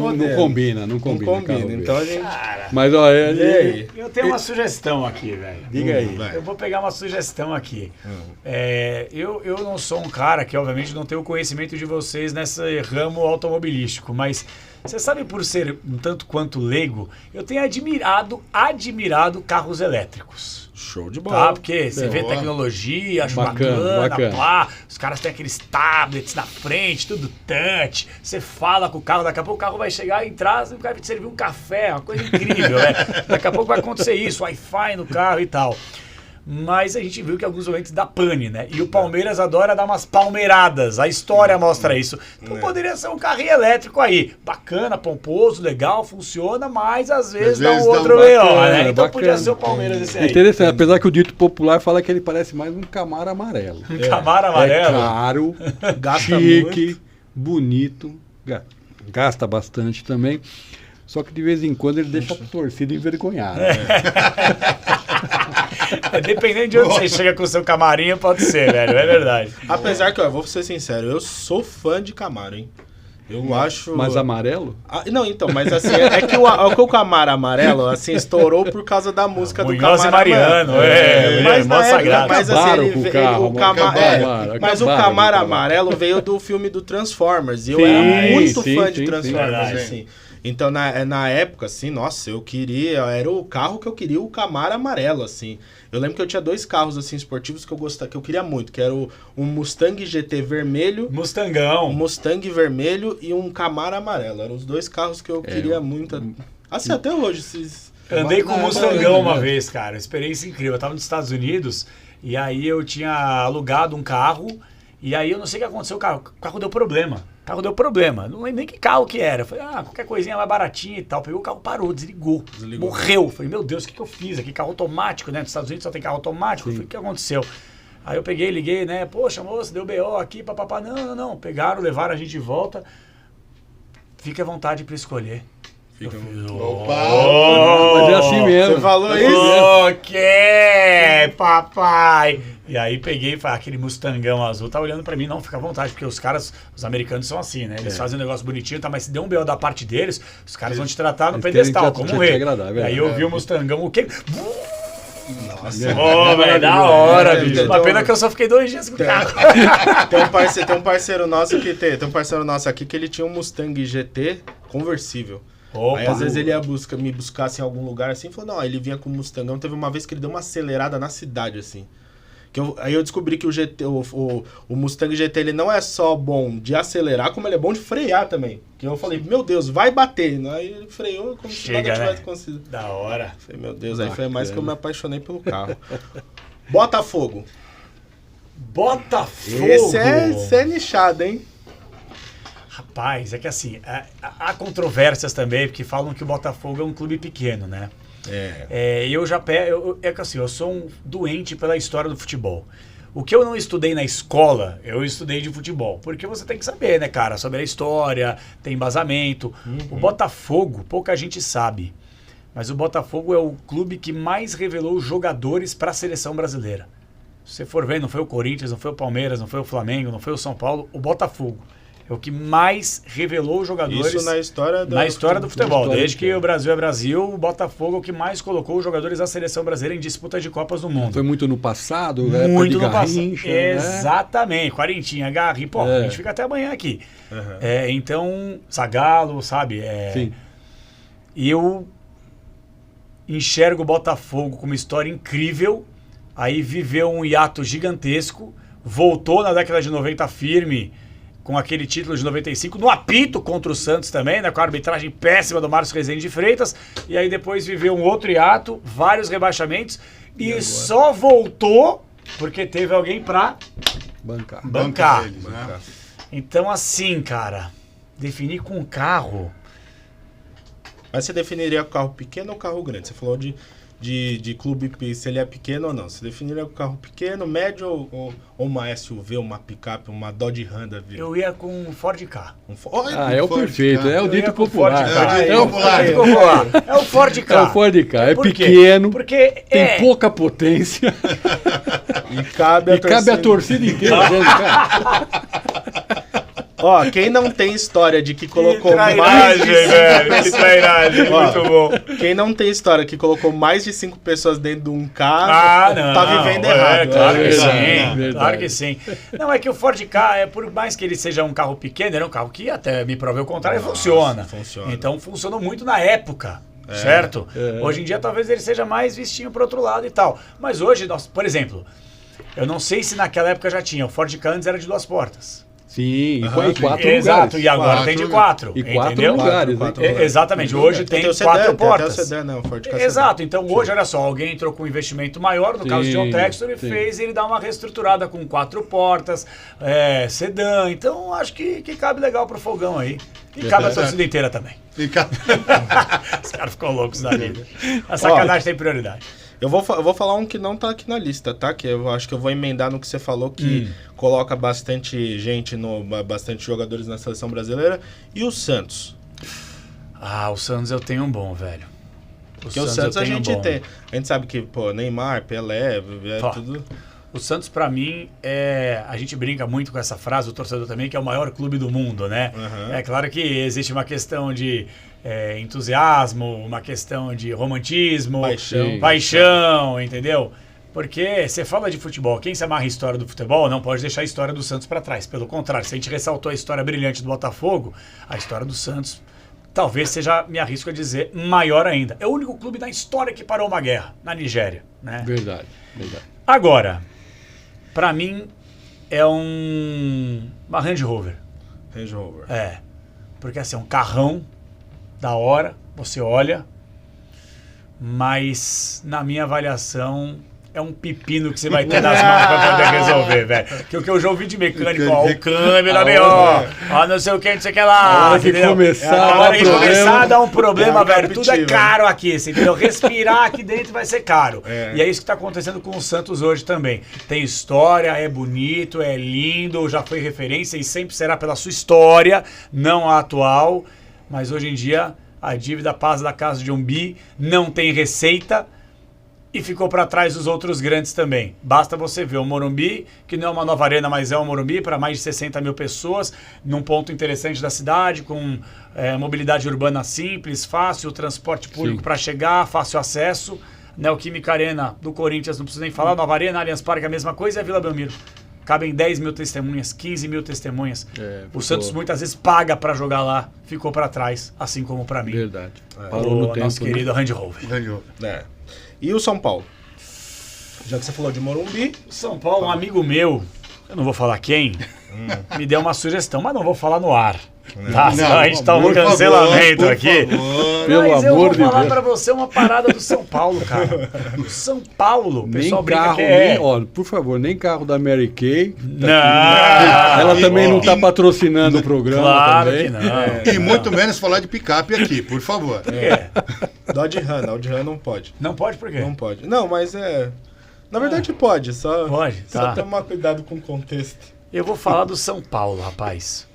podemos. combina, Não Carro combina. Verde. Então a gente... Mas, ó, E aí? Eu tenho uma sugestão aqui, velho. Diga aí. Vai. Eu vou pegar uma sugestão aqui. Eu não sou um cara que, obviamente, não tenho o conhecimento de vocês nesse ramo automobilístico, mas você sabe, por ser um tanto quanto leigo, eu tenho admirado carros elétricos. Show de bola. Tá? Porque você vê boa. tecnologia, acho Bacana. bacana. Pá, os caras têm aqueles tablets na frente, tudo touch. Você fala com o carro, daqui a pouco o carro vai chegar, entrar, o cara vai te servir um café, uma coisa incrível, né? Daqui a pouco vai acontecer isso, Wi-Fi no carro e tal. mas a gente viu que em alguns momentos dá pane, né? E o Palmeiras adora dar umas palmeiradas, a história mostra isso. Então poderia ser um carrinho elétrico aí, bacana, pomposo, legal, funciona, mas às vezes dá um outro B.O., né? Então podia ser o Palmeiras esse aí. Interessante, apesar que o dito popular fala que ele parece mais um Camaro amarelo. Um Camaro amarelo? É caro, Gasta chique, muito. bonito, gasta bastante também. Só que de vez em quando ele deixa a torcida envergonhada. Dependendo de onde você chega com o seu camarinho, pode ser, velho. É verdade. Apesar que, ó, vou ser sincero, eu sou fã de Camaro, hein? Eu acho... Mas amarelo? Não, então, mas assim, é que o Camaro amarelo, assim, estourou por causa da música do Munhoz Camaro e Mariano, amarelo. Mas mó na época, sagrado. mas assim, Acabaram ele com o veio, carro, o Camaro, acabaram mas o com o Camaro carro. amarelo veio do filme do Transformers, e eu Sim, era muito sim, fã sim, de sim. Transformers, Verdade. assim. Então, na época, assim, nossa, eu queria... Era o carro que eu queria, o Camaro amarelo, assim. Eu lembro que eu tinha 2 carros, assim, esportivos que eu queria muito, que era um Mustang GT vermelho... Um Mustangão. Mustang vermelho e um Camaro amarelo. Eram os 2 carros que eu queria muito. Assim, até hoje. Andei com um Mustangão uma vez, cara. Experiência incrível. Eu tava nos Estados Unidos e aí eu tinha alugado um carro e aí eu não sei o que aconteceu. O carro deu problema. Não lembro nem que carro que era. Eu falei, qualquer coisinha mais baratinha e tal. Peguei o carro, parou, desligou. Morreu. Eu falei, meu Deus, o que eu fiz aqui? Carro automático, né? Nos Estados Unidos só tem carro automático. Eu falei, o que aconteceu? Aí eu peguei, liguei, né? Poxa, moça, deu BO aqui, papapá. Não. Pegaram, levaram a gente de volta. Fique à vontade para escolher. Mas é assim mesmo. Você falou isso? Ok, papai. E aí peguei e falei, aquele Mustangão azul tá olhando pra mim, não, fica à vontade, porque os americanos são assim, né? Eles fazem um negócio bonitinho, tá, mas se der um BO da parte deles, os caras vão te tratar no Eles pedestal, querem como um te rei. agradar, E aí eu vi o Mustangão, o quê? Nossa. Ô, velho, da hora, É, bicho. então- Uma pena que eu só fiquei 2 dias com o carro. Tem um parceiro nosso tem um parceiro nosso aqui que ele tinha um Mustang GT conversível. Opa. Aí às vezes ele ia me buscar assim, em algum lugar assim, falou, não, ele vinha com o Mustangão. Teve uma vez que ele deu uma acelerada na cidade, assim. Aí eu descobri que o Mustang GT ele não é só bom de acelerar, como ele é bom de frear também. Que eu falei, meu Deus, vai bater. Aí ele freou como se nada tivesse conseguido. Da hora. Falei, meu Deus, aí foi mais que eu me apaixonei pelo carro. Botafogo. Botafogo. Esse é nichado, hein? Rapaz, é que assim, há controvérsias também, porque falam que o Botafogo é um clube pequeno, né? É que assim, eu sou um doente pela história do futebol. O que eu não estudei na escola, eu estudei de futebol. Porque você tem que saber, né, cara, sobre a história, tem embasamento. O Botafogo, pouca gente sabe, mas o Botafogo é o clube que mais revelou jogadores para a seleção brasileira. Se você for ver, não foi o Corinthians, não foi o Palmeiras, não foi o Flamengo, não foi o São Paulo, o Botafogo. É o que mais revelou jogadores Isso na história do futebol. história Desde do que o Brasil é Brasil, o Botafogo é o que mais colocou jogadores da seleção brasileira em disputa de Copas do Mundo. Foi muito no passado, Muito época no de passado. Garrincha, né? Exatamente. Quarentinha, Garrincha. Pô, a gente fica até amanhã aqui. Então, Zagallo, sabe? Sim. E eu enxergo o Botafogo com uma história incrível. Aí viveu um hiato gigantesco. Voltou na década de 90 firme, com aquele título de 95, no apito contra o Santos também, né, com a arbitragem péssima do Márcio Rezende de Freitas, e aí depois viveu um outro hiato, vários rebaixamentos, e só voltou porque teve alguém pra bancar. Eles, né? Então assim, cara, definir com um Mas você definiria o carro pequeno ou carro grande? Você falou de clube, se ele é pequeno ou não. Você definiria o carro pequeno, médio ou uma SUV, uma picape, uma Dodge Ram da vida? eu ia com um Ford Ka. É o Ford perfeito, Ka. é o Eu ia dito com popular. Ford Ka. É o dito popular. É o Ford Ka. É o Ford Ka, é Por quê? pequeno, Porque tem pouca potência E cabe a torcida inteira dentro do carro. Ó, quem não tem história de que colocou Que mais trairagem, de velho. Que trairagem, Ó, muito bom. Quem não tem história que colocou mais de 5 pessoas dentro de um carro, Não. tá vivendo errado. Claro que verdade, sim. verdade. Claro que sim. Não, é que o Ford Ka, por mais que ele seja um carro pequeno, ele é um carro que até me provei o contrário, funciona. funciona. Então funcionou muito na época. Certo? Hoje em dia talvez ele seja mais vistinho pro outro lado e tal. Mas hoje, por exemplo, eu não sei se naquela época já tinha. O Ford Ka antes era de 2 portas. Sim, Aham, e 4 Exato, lugares. e agora Quatro, tem de 4. E 4 entendeu? lugares. Quatro né? lugares. Exatamente, hoje tem o 4 sedã, portas. Tem até o sedã, não, Ford Ka Exato, então hoje, olha só, alguém entrou com um investimento maior, no caso de John Sim, Textor, e sim. fez ele dar uma reestruturada com 4 portas, sedã, então acho que cabe legal pro fogão aí. E cabe a torcida inteira também. Fica... Os caras ficam loucos da vida. A sacanagem tem prioridade. Eu vou falar um que não tá aqui na lista, tá? Que eu acho que eu vou emendar no que você falou, que coloca bastante gente, bastante jogadores na seleção brasileira. E o Santos? Ah, o Santos eu tenho um bom, velho. Porque o Santos a gente tem. A gente sabe que, pô, Neymar, Pelé, tudo... O Santos, pra mim, a gente brinca muito com essa frase, o torcedor também, que é o maior clube do mundo, né? Uhum. É claro que existe uma questão de entusiasmo, uma questão de romantismo, paixão, entendeu? Porque você fala de futebol, quem se amarra a história do futebol não pode deixar a história do Santos pra trás. Pelo contrário, se a gente ressaltou a história brilhante do Botafogo, a história do Santos talvez seja, me arrisco a dizer, maior ainda. É o único clube na história que parou uma guerra, na Nigéria, né? Verdade. Agora, pra mim, é uma Range Rover. Range Rover. Porque assim, é um carrão da hora, você olha, mas na minha avaliação é um pepino que você vai ter nas mãos pra poder resolver, velho. Que o que eu já ouvi de mecânico, ó, o câmbio da B.O., não sei o que, não sei o que lá, A hora que entendeu? começar A hora que a dar começar a dar um problema, É velho, tudo é captivo, caro aqui, você entendeu? Respirar aqui dentro vai ser caro. É. E é isso que tá acontecendo com o Santos hoje também. Tem história, é bonito, é lindo, já foi referência e sempre será pela sua história, não a atual. Mas hoje em dia, a dívida passa da casa de um bi, não tem receita e ficou para trás dos outros grandes também. Basta você ver o Morumbi, que não é uma nova arena, mas é um Morumbi para mais de 60 mil pessoas, num ponto interessante da cidade, com mobilidade urbana simples, fácil, transporte público para chegar, fácil acesso. Neoquímica Arena do Corinthians, não preciso nem falar, Nova Arena, Allianz Parque, a mesma coisa, e a Vila Belmiro. Cabem 10 mil testemunhas, 15 mil testemunhas. O Santos muitas vezes paga para jogar lá, ficou para trás, assim como para mim. Verdade. Parou no tempo, nosso querido Range Rover. E o São Paulo? Já que você falou de Morumbi... São Paulo, um amigo meu, eu não vou falar quem, me deu uma sugestão, mas não vou falar no ar. Tá, senão a gente tá um cancelamento aqui. Mas eu vou falar pra você uma parada do São Paulo, cara. O São Paulo, o pessoal brinca carro, que ó, por favor, nem carro da Mary Kay. Não. Ela também não tá patrocinando o programa. Claro também. que não. E muito menos falar de picape aqui, por favor. Dodge Ram não pode. Não pode por quê? Não pode. Não, mas na verdade pode, só tá. tomar cuidado com o contexto. Eu vou falar do São Paulo, rapaz.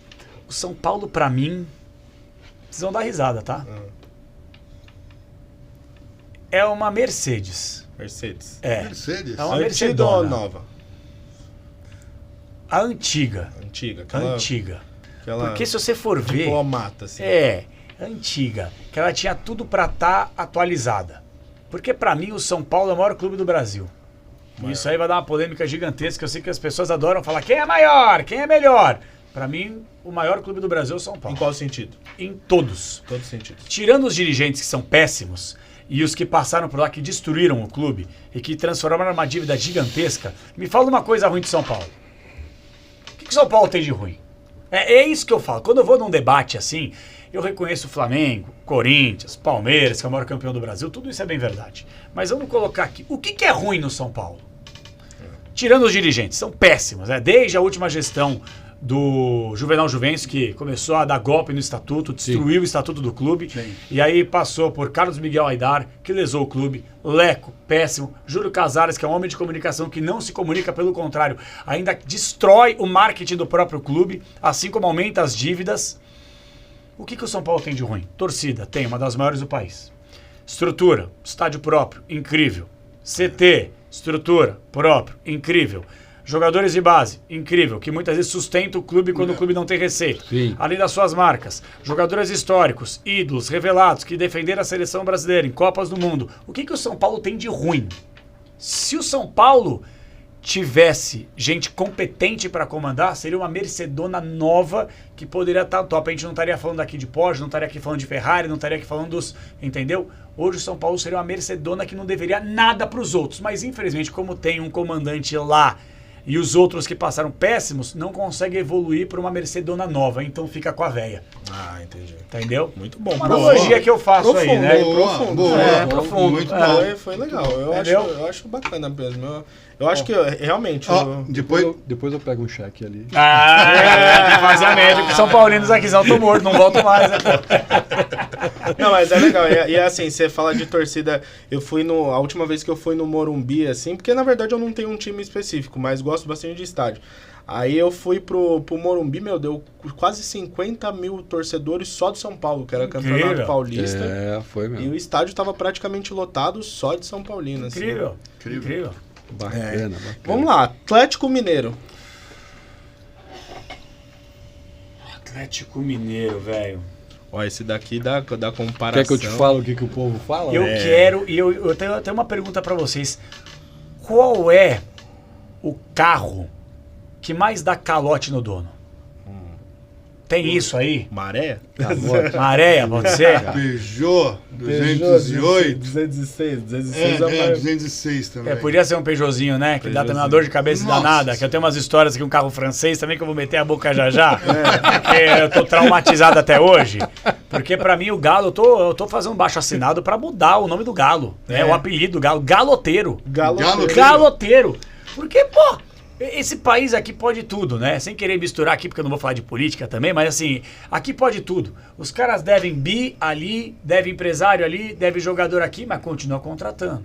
O São Paulo, pra mim, vocês vão dar risada, tá? É uma Mercedes. Mercedes. Mercedes? É uma Antiga ou Mercedona. nova? A antiga. Antiga. Antiga. Aquela Porque se você for ver... diplomata, assim. Antiga. Que ela tinha tudo pra estar atualizada. Porque pra mim o São Paulo é o maior clube do Brasil. E isso aí vai dar uma polêmica gigantesca. Eu sei que as pessoas adoram falar quem é maior, quem é melhor. Pra mim, o maior clube do Brasil é o São Paulo. Em qual sentido? Em todos. Todo sentido. Tirando os dirigentes que são péssimos e os que passaram por lá, que destruíram o clube e que transformaram numa dívida gigantesca, me fala uma coisa ruim de São Paulo. O que o São Paulo tem de ruim? É isso que eu falo. Quando eu vou num debate assim, eu reconheço o Flamengo, Corinthians, Palmeiras, que é o maior campeão do Brasil, tudo isso é bem verdade. Mas vamos colocar aqui, o que é ruim no São Paulo? Tirando os dirigentes, são péssimos, né? Desde a última gestão do Juvenal Juvencio, que começou a dar golpe no estatuto, destruiu o estatuto do clube. Sim. E aí passou por Carlos Miguel Aidar, que lesou o clube, Leco, péssimo, Júlio Casares, que é um homem de comunicação que não se comunica, pelo contrário, ainda destrói o marketing do próprio clube, assim como aumenta as dívidas. O que o São Paulo tem de ruim? Torcida, tem, uma das maiores do país. Estrutura, estádio próprio, incrível. CT, estrutura, próprio, incrível. Jogadores de base, incrível, que muitas vezes sustenta o clube quando o clube não tem receita. Sim. Além das suas marcas. Jogadores históricos, ídolos, revelados, que defenderam a seleção brasileira em Copas do Mundo. O que o São Paulo tem de ruim? Se o São Paulo tivesse gente competente para comandar, seria uma Mercedona nova que poderia estar top. A gente não estaria falando aqui de Porsche, não estaria aqui falando de Ferrari, não estaria aqui falando dos... Entendeu? Hoje o São Paulo seria uma Mercedona que não deveria nada para os outros. Mas infelizmente, como tem um comandante lá E os outros que passaram péssimos não conseguem evoluir para uma Mercedona nova, então fica com a véia. Ah, entendi. Entendeu? Muito bom. Uma analogia que eu faço aí, né? Profundo. Profundo. Muito bom. Foi legal. Eu acho bacana mesmo. Eu acho que realmente. Depois eu pego um cheque ali. Tem que fazer a média, que São Paulinos aqui são tão mortos, não voltam mais, né? Não, mas é legal. E assim, você fala de torcida. A última vez que eu fui no Morumbi, assim, porque na verdade eu não tenho um time específico, mas gosto bastante de estádio. Aí eu fui pro Morumbi, deu quase 50 mil torcedores só de São Paulo, que era Campeonato Paulista. Foi mesmo. E o estádio tava praticamente lotado só de São Paulino. Assim. Incrível. Bacana. Vamos lá, Atlético Mineiro. Atlético Mineiro, velho. Ó, esse daqui dá comparação. Quer que eu te fale o que o povo fala? Eu quero, e eu tenho uma pergunta pra vocês. Qual é o carro que mais dá calote no dono? Tem isso aí? Maré? Maréia, pode ser? Peugeot 208. 206 206 também. Podia ser um Peugeotzinho, né? Que dá também uma dor de cabeça danada. Que eu tenho umas histórias aqui, um carro francês também, que eu vou meter a boca já. Porque eu tô traumatizado até hoje. Porque pra mim o Galo, eu tô fazendo um baixo assinado pra mudar o nome do Galo. Né? O apelido do Galo. Galoteiro. Galoteiro. Porque, pô... Esse país aqui pode tudo, né? Sem querer misturar aqui, porque eu não vou falar de política também, mas assim, aqui pode tudo. Os caras devem bi ali, deve empresário ali, deve jogador aqui, mas continua contratando.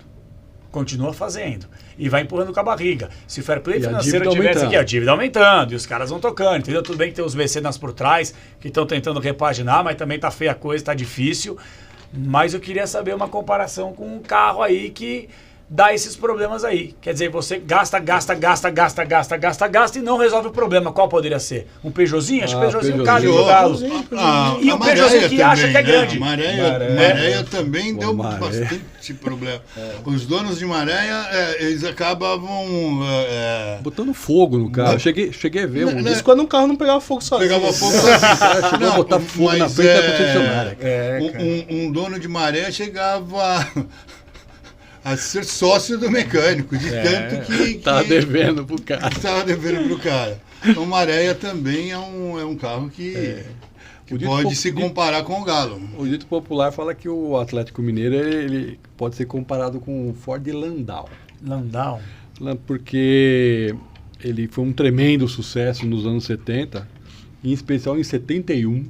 Continua fazendo. E vai empurrando com a barriga. Se o fair play financeiro tivesse aqui, a dívida aumentando, e os caras vão tocando, entendeu? Tudo bem que tem os mecenas por trás, que estão tentando repaginar, mas também tá feia a coisa, tá difícil. Mas eu queria saber uma comparação com um carro aí que... dá esses problemas aí. Quer dizer, você gasta e não resolve o problema. Qual poderia ser? Um Peugeotzinho? Acho que o Peugeotzinho cabe no Galo. E o Peugeotzinho que acha que é grande. Maréia também deu bastante problema. Os donos de Maréia, eles acabavam... botando fogo no carro. Cheguei a ver. Isso quando o carro não pegava fogo sozinho. Pegava fogo sozinho. Chegou a botar fogo na frente da concessionária. Um dono de Maré chegava... a ser sócio do mecânico, de tanto que... Tava devendo pro cara. Tava devendo pro cara. Então, Maréia também é um carro que pode se comparar com o Galo. O dito popular fala que o Atlético Mineiro ele pode ser comparado com o Ford Landau. Landau? Porque ele foi um tremendo sucesso nos anos 70, em especial em 71.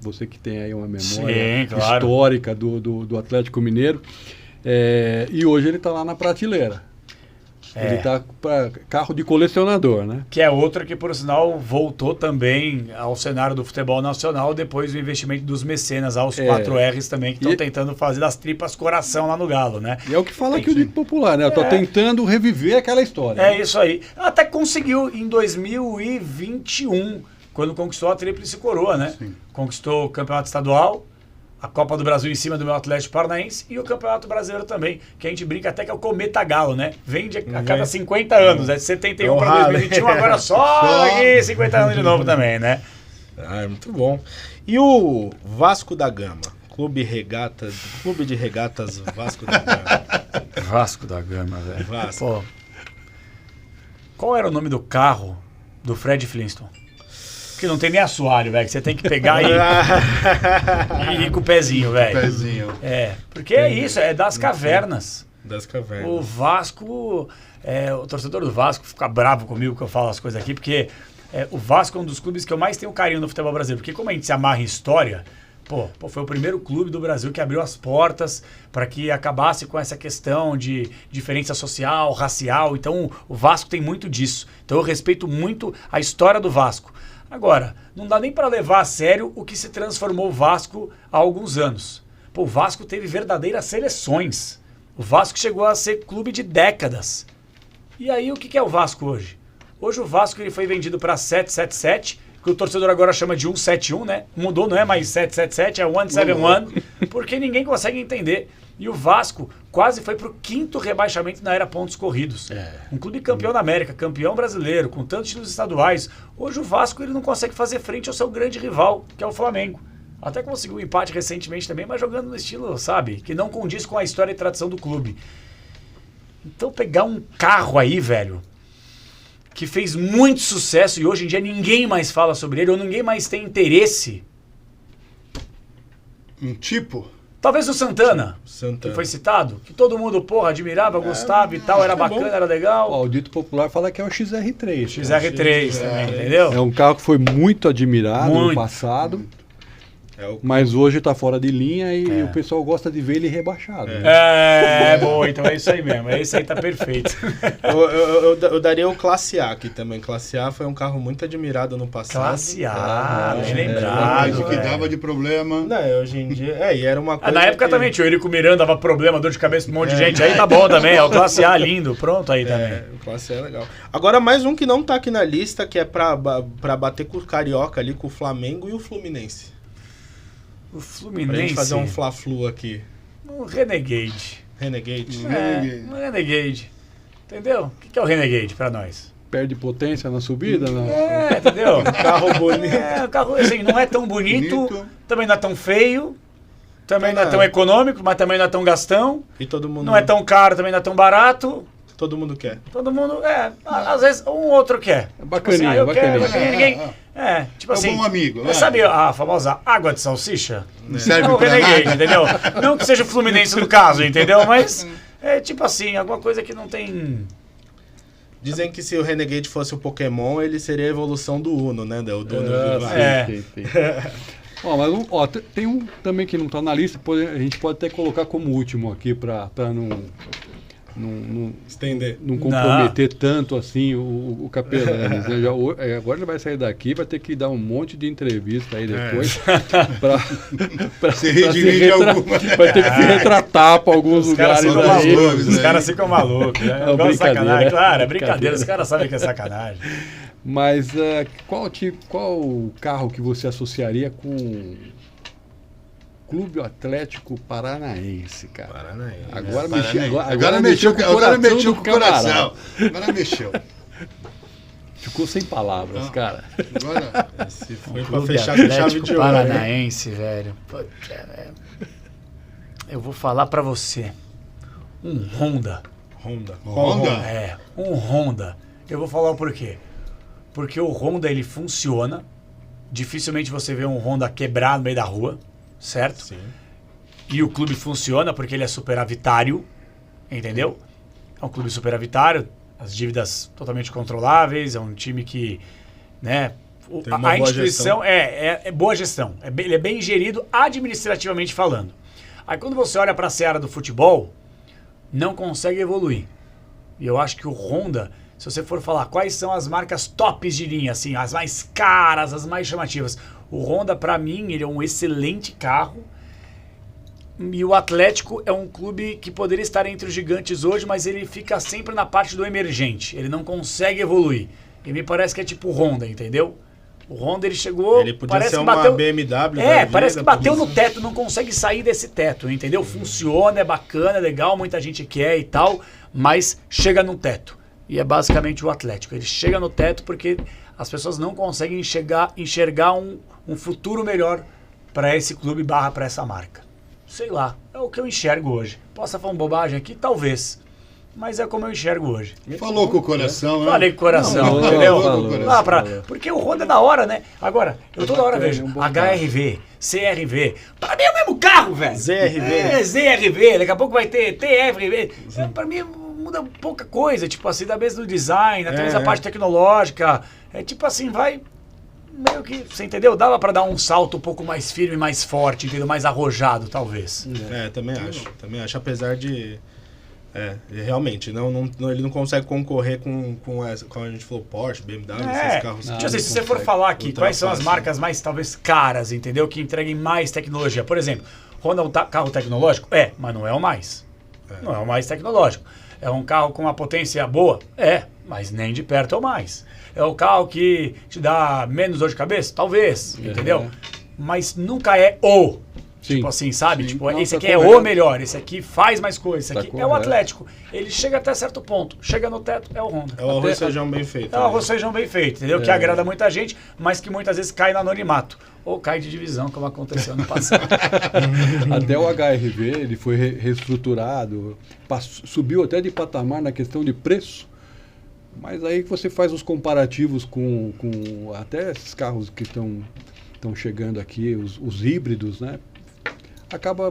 Você que tem aí uma memória histórica do Atlético Mineiro. E hoje ele está lá na prateleira. Ele está para carro de colecionador, né? Que é outra que, por sinal, voltou também ao cenário do futebol nacional depois do investimento dos mecenas, aos 4Rs também, que estão tentando fazer das tripas coração lá no Galo, né? E é o que fala aqui o dito popular, né? Estou tentando reviver aquela história. É isso aí. Até conseguiu em 2021, quando conquistou a Tríplice Coroa, né? Sim. Conquistou o Campeonato Estadual, a Copa do Brasil em cima do meu Atlético Paranaense e o Campeonato Brasileiro também, que a gente brinca até que é o Cometa Galo, né? Vende a cada 50 anos, é de 71 para 2021, agora só aqui 50 anos de novo também, né? É muito bom. E o Vasco da Gama? Clube de Regatas Vasco da Gama. Vasco da Gama, velho. Vasco. Pô, qual era o nome do carro do Fred Flintstone? Que não tem nem assoalho, velho. Que você tem que pegar e ir com o pezinho, velho. Porque é isso, é das cavernas. Das cavernas. O Vasco, o torcedor do Vasco fica bravo comigo que eu falo as coisas aqui, porque o Vasco é um dos clubes que eu mais tenho carinho no futebol brasileiro. Porque como a gente se amarra em história, foi o primeiro clube do Brasil que abriu as portas para que acabasse com essa questão de diferença social, racial. Então o Vasco tem muito disso. Então eu respeito muito a história do Vasco. Agora, não dá nem para levar a sério o que se transformou o Vasco há alguns anos. O Vasco teve verdadeiras seleções. O Vasco chegou a ser clube de décadas. E aí, o que é o Vasco hoje? Hoje o Vasco ele foi vendido para 777, que o torcedor agora chama de 171, né? Mudou, não é mais 777, é 171, porque ninguém consegue entender. E o Vasco quase foi para o 5º rebaixamento na era pontos corridos. Um clube campeão da América, campeão brasileiro, com tantos títulos estaduais. Hoje o Vasco ele não consegue fazer frente ao seu grande rival, que é o Flamengo. Até conseguiu um empate recentemente também, mas jogando no estilo, sabe, que não condiz com a história e tradição do clube. Então pegar um carro aí, velho, que fez muito sucesso e hoje em dia ninguém mais fala sobre ele ou ninguém mais tem interesse? Um tipo? Talvez o Santana, Santana. que foi citado, que todo mundo, porra, admirava, gostava e tal, era bacana, era legal. Ó, o dito popular fala que é o XR3. XR3 também, entendeu? É um carro que foi muito admirado no Muito. passado, É o... mas hoje está fora de linha e o pessoal gosta de ver ele rebaixado. né? Boa, então é isso aí mesmo. Esse aí tá perfeito. eu daria o Classe A aqui também. Classe A foi um carro muito admirado no passado. Classe A, bem Mas lembrado. o que velho. dava de problema. Não, hoje em dia... e era uma coisa Na época que... também tinha o Eurico Miranda, dava problema, dor de cabeça pra um monte de gente. Aí tá bom também, é o Classe A lindo, pronto aí também. O Classe A é legal. Agora, mais um que não tá aqui na lista, que é pra bater com o Carioca ali, com o Flamengo e o Fluminense. O Pra Fluminense, gente fazer um Fla-Flu aqui. um Renegade. Renegade. Um Renegade. Entendeu? O que é o Renegade pra nós? Perde potência na subida? Entendeu? Carro bonito. O carro assim, não é tão bonito, Bonito. também não é tão feio, também não é Não. tão econômico, mas também não é tão gastão, E todo mundo... não é tão caro, também não é tão barato. Todo mundo quer. Todo mundo, às vezes um outro quer. Bacaninha, eu bacaninha. quero, bacaninha, ninguém... tipo É um assim, bom amigo, né? sabe a famosa água de salsicha? Não serve É o pra Renegade, nada. entendeu? Não que seja o Fluminense no caso, entendeu? Mas é tipo assim, alguma coisa que não tem... Dizem que se o Renegade fosse o Pokémon, ele seria a evolução do Uno, né? Do Uno Vivar. É. Sim. Ó, mas tem um também que não está na lista, a gente pode até colocar como último aqui para não Estender. comprometer tanto assim o Capelanes. Né? Agora ele vai sair daqui, vai ter que dar um monte de entrevista aí depois para Se redimir alguma. vai ter que se retratar para alguns Os caras lugares ficam aí. malucos, os né? caras ficam malucos. Né? É Eu gosto de sacanagem, brincadeira. claro, é brincadeira, os caras sabem que é sacanagem. Mas qual carro que você associaria com Clube Atlético Paranaense, cara? Paranaense. Agora Agora mexeu com o coração. Agora mexeu. Ficou sem palavras, cara. Agora, Esse foi pra Clube fechar com chave Atlético de ouro. né? Paranaense, velho. Puta, eu vou falar pra você. Um Honda. Honda. Honda? Um Honda. Eu vou falar o porquê. Porque o Honda, ele funciona. Dificilmente você vê um Honda quebrar no meio da rua, certo? Sim. E o clube funciona porque ele é superavitário, entendeu? É um clube superavitário, as dívidas totalmente controláveis, é um time que, né, Tem uma a boa instituição é boa gestão, ele é bem gerido administrativamente falando. Aí quando você olha para a seara do futebol, não consegue evoluir. E eu acho que o Honda, se você for falar quais são as marcas tops de linha, assim, as mais caras, as mais chamativas, o Honda, para mim, ele é um excelente carro. E o Atlético é um clube que poderia estar entre os gigantes hoje, mas ele fica sempre na parte do emergente. Ele não consegue evoluir. E me parece que é tipo o Honda, entendeu? O Honda, ele chegou... Ele podia parece ser que uma bateu, BMW da parece que vida, bateu podia no teto, não consegue sair desse teto, entendeu? Funciona, é bacana, é legal, muita gente quer e tal, mas chega no teto. E é basicamente o Atlético. Ele chega no teto porque as pessoas não conseguem enxergar um futuro melhor para esse clube / para essa marca. Sei lá, é o que eu enxergo hoje. Posso estar falando bobagem aqui? Talvez. Mas é como eu enxergo hoje. falou com o coração, né? Falei com o coração, Não, entendeu? falou, Porque o Honda é da hora, né? Agora, eu toda hora vejo um bom HRV, CRV. Pra mim é o mesmo carro, velho. ZRV. ZRV. Daqui a pouco vai ter TFV. Pra mim muda pouca coisa. Tipo assim, da vez do design, até mesmo a parte tecnológica. É tipo assim, vai... Meio que, você entendeu? Dava pra dar um salto um pouco mais firme, mais forte, entendeu? Mais arrojado, talvez. Também acho. Apesar de... realmente, ele não consegue concorrer com essa, como a gente falou, Porsche, BMW, esses carros. Deixa eu dizer, se você for falar aqui, quais são as Ultrapassa, marcas mais, talvez, caras, entendeu? Que entreguem mais tecnologia. Por exemplo, Honda é um carro tecnológico? Mas não é o mais. Não é o mais tecnológico. É um carro com uma potência boa? Mas nem de perto é o mais. É o carro que te dá menos dor de cabeça? Talvez, entendeu? Mas nunca é o. Sim. Tipo assim, sabe? Sim. Tipo, Não, esse tá aqui é correto. o melhor, esse aqui faz mais coisas, esse Tá aqui é o correto. Atlético. Ele chega até certo ponto. Chega no teto, é o Honda. É o arroz e feijão bem feito. É um arroz e feijão bem feito, entendeu? Que agrada muita gente, mas que muitas vezes cai no anonimato. Ou cai de divisão, como aconteceu no passado. Até o HRV, ele foi reestruturado, subiu até de patamar na questão de preço. Mas aí que você faz os comparativos com até esses carros que estão chegando aqui, os híbridos, né?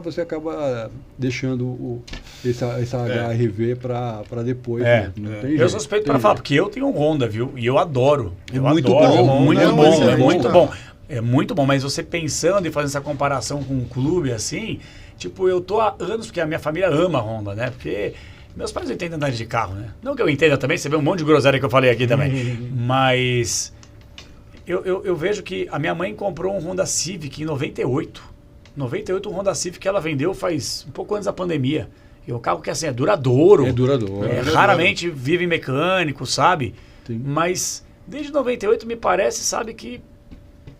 Você acaba deixando essa HRV para depois. Né? Não tem Eu jeito, suspeito tem para falar, jeito. porque eu tenho um Honda, viu? E eu adoro. É Eu muito adoro, bom. é muito Não, bom, mas é é muito bom, bom. É muito bom, mas você pensando em fazer essa comparação com um clube assim, tipo, eu tô há anos, porque a minha família ama a Honda, né? Porque meus pais não entendem andar de carro, né? Não que eu entenda também, você vê um monte de groselha que eu falei aqui também. Mas eu vejo que a minha mãe comprou um Honda Civic em 98. 98, um Honda Civic que ela vendeu faz um pouco antes da pandemia. E o carro que assim, é duradouro. É duradouro. Raramente vive mecânico, sabe? Sim. Mas desde 98 me parece, sabe, que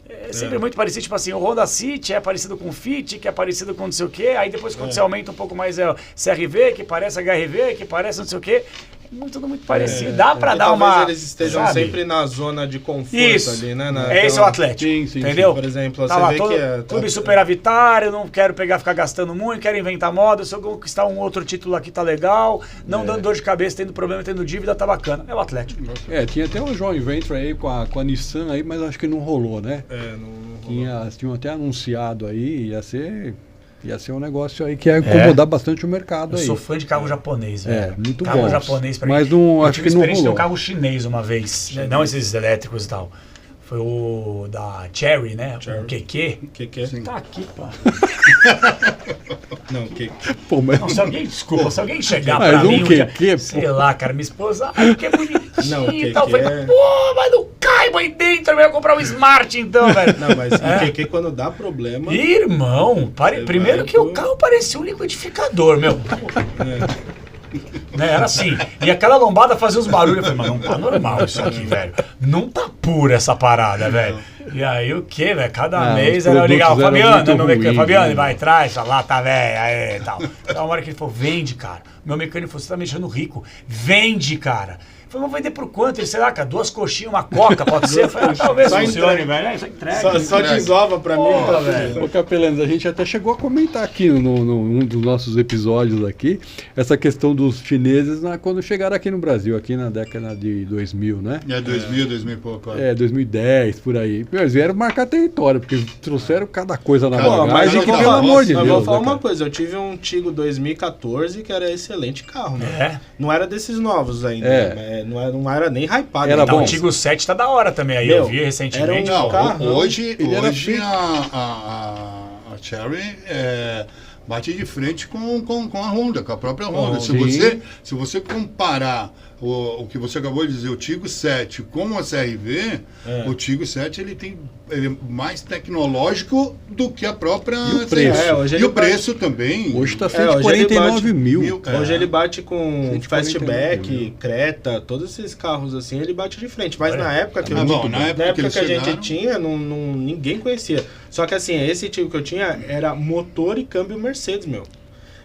é sempre muito parecido. Tipo assim, o Honda City é parecido com o Fit, que é parecido com não sei o quê. Aí depois quando você aumenta um pouco mais é o CRV, que parece HRV, que parece não sei o quê. Tudo muito parecido. Dá pra dar talvez uma... eles estejam sabe? sempre na zona de conforto Isso. ali, né? Esse é o Atlético. Sim, entendeu? Por exemplo, Tá você lá, vê que é... clube superavitário, não quero ficar gastando muito, quero inventar moda, se eu conquistar um outro título aqui tá legal, não dando dor de cabeça, tendo problema, tendo dívida, tá bacana. É o Atlético. Tinha até um joint venture aí com a Nissan aí, mas acho que não rolou, né? Não Tinham até anunciado aí, ia ser um negócio aí que ia incomodar bastante o mercado Eu aí. sou fã de carro japonês, velho. Muito carro bom. japonês pra Mas mim. não, Eu acho tive que não experiência de ter rolou. um carro chinês uma vez, né? Não esses elétricos e tal. Foi o da Cherry, né? O QQ. Que? Tá aqui, pá. Não, que... Pô, mas... Não, se alguém chegar Mas pra um mim... QQ, sei lá, cara, minha esposa... Ai, que bonitinho Não, o e tal. QQ Eu falei, pô, mas não caiba aí dentro, eu ia comprar um Smart então, velho. Não, mas o que quando dá problema... Irmão, primeiro que o carro parecia um liquidificador, meu. Né, era assim. E aquela lombada fazia uns barulhos. Eu falei, mas não tá normal isso aqui, velho. Não tá pura essa parada, velho. E aí o que, velho? Cada mês era eu ligar, o Fabiano, meu mecânico, Fabiano, vai atrás, essa lata velha, aí e tal. Então, uma hora que ele falou, vende, cara. Meu mecânico falou, você tá me deixando rico. Vende, cara. Eu falei, vamos vender por quanto? Ele, sei lá, cara, 2 coxinhas, uma coca, pode ser? Eu falei, talvez Só funcione, entrega. velho. Só entrega. Só desova pra mim. Porra, Tá, velho. Ô Capelanes, a gente até chegou a comentar aqui num dos nossos episódios aqui, essa questão dos chineses quando chegaram aqui no Brasil, aqui na década de 2000, né? 2000 e pouco. 2010, por aí. Eles vieram marcar território, porque eles trouxeram cada coisa na Cara, bagagem mas que, eu pelo vou- amor de Mas Deus. vou falar né, uma cara? coisa, eu tive um Tigo 2014 que era excelente carro, né? É. Não era desses novos ainda, não era nem hypado. Era ainda. bom. O Tigo 7 tá da hora também, aí Meu, eu vi recentemente. era um Não, carro, hoje ele era a Cherry bate de frente com a Honda, com a própria Honda. sim. Se você comparar o que você acabou de dizer, o Tigo 7 com a CRV, o Tigo 7 ele é mais tecnológico do que a própria E o preço? CRV. Hoje E ele o preço também. Hoje tá hoje ele 149 bate mil. Hoje ele bate com 149 Fastback, mil. Creta, todos esses carros assim, ele bate de frente. Mas na época que, Ah, bom, na época que eles que a gente chegaram- tinha, ninguém conhecia. Só que assim, esse Tigo que eu tinha era motor e câmbio Mercedes, meu.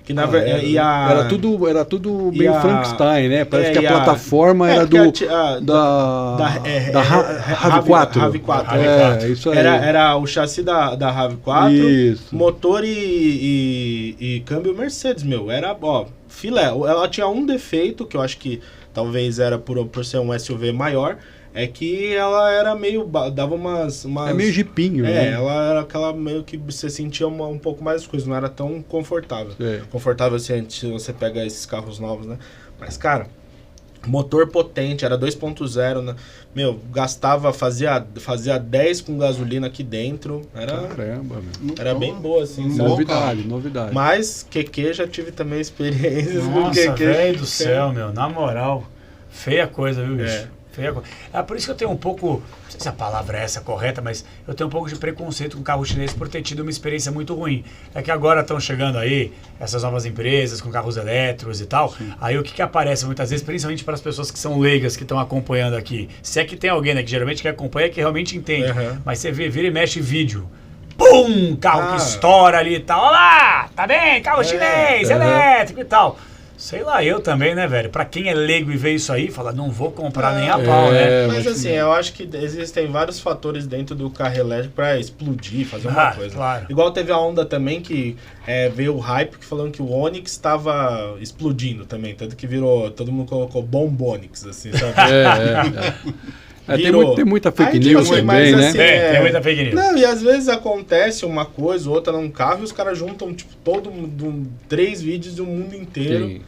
Que na verdade. Era tudo e meio a- Frankenstein, né? Parece que e a plataforma era porque da RAV4. RAV4. É, isso aí. Era o chassi da RAV4, Isso. motor e câmbio Mercedes, meu. Era, filé. Ela tinha um defeito, que eu acho que talvez era por ser um SUV maior, é que ela era meio... dava umas... É meio jipinho, né? Ela era aquela meio que você sentia um pouco mais as coisas, não era tão confortável. É. Confortável se você pega esses carros novos, né? Mas, cara, motor potente, era 2.0, né? Meu, fazia 10 com gasolina aqui dentro. Caramba, meu. Era bem boa, assim, sabe? Novidade. Mas, QQ já tive também experiências com Nossa, QQ. velho do céu, meu. Na moral, feia coisa, viu, bicho? É. Feia coisa. É por isso que eu tenho um pouco, não sei se a palavra é essa correta, mas eu tenho um pouco de preconceito com carro chinês por ter tido uma experiência muito ruim. É que agora estão chegando aí essas novas empresas com carros elétricos e tal. Sim. Aí o que aparece muitas vezes, principalmente para as pessoas que são leigas, que estão acompanhando aqui. Se é que tem alguém, né, que geralmente que acompanha, que realmente entende. Uhum. Mas você vira e mexe vídeo. Pum! Carro que estoura ali e tal. Olha lá! Tá bem? Carro chinês, elétrico e tal. Sei lá, eu também, né, velho? Pra quem é leigo e vê isso aí, fala, não vou comprar nem a pau, né? Mas assim, eu acho que existem vários fatores dentro do carro elétrico pra explodir, fazer uma coisa. Claro. Igual teve a Honda também, que veio o hype falando que o Onix estava explodindo também. Tanto que virou, todo mundo colocou Bombonix, assim, sabe? Tem muita fake Aí, news tipo, também, mas, né? assim, Tem muita fake news. Não, e às vezes acontece uma coisa, outra num carro, e os caras juntam, tipo, 3 vídeos do mundo inteiro. Sim.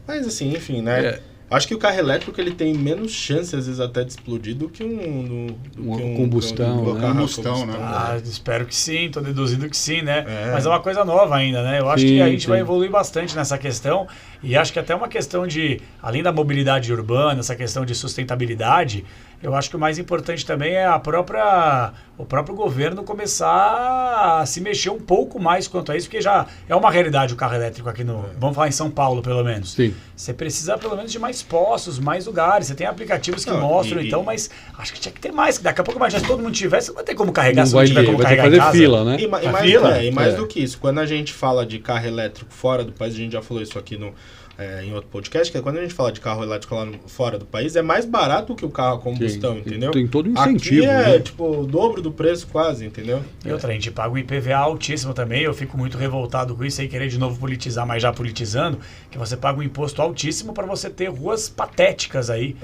Mas assim, enfim, né? Acho que o carro elétrico ele tem menos chance, às vezes, até de explodir do que Uma combustão, né? Combustão, né? Espero que sim, tô deduzindo que sim, né? Mas é uma coisa nova ainda, né? Eu acho que a gente vai evoluir bastante nessa questão e acho que até uma questão de, além da mobilidade urbana, essa questão de sustentabilidade, eu acho que o mais importante também é o próprio governo começar a se mexer um pouco mais quanto a isso, porque já é uma realidade o carro elétrico aqui vamos falar em São Paulo, pelo menos. Sim. Você precisa, pelo menos, de mais postos, mais lugares. Você tem aplicativos que mostram, então, mas acho que tinha que ter mais. Daqui a pouco, imagina, se todo mundo tivesse, não vai ter como carregar, Não se não tiver como vai ter que carregar em fazer casa. fila, né? E mais do que isso, quando a gente fala de carro elétrico fora do país, a gente já falou isso aqui em outro podcast, que quando a gente fala de carro elétrico lá fora do país, é mais barato que o carro a combustão, entendeu? Tem todo incentivo. Aqui né? tipo, o dobro do preço quase, entendeu? E outra, a gente paga um IPVA altíssimo também, eu fico muito revoltado com isso, sem querer de novo politizar, mas já politizando, que você paga um imposto altíssimo para você ter ruas patéticas aí.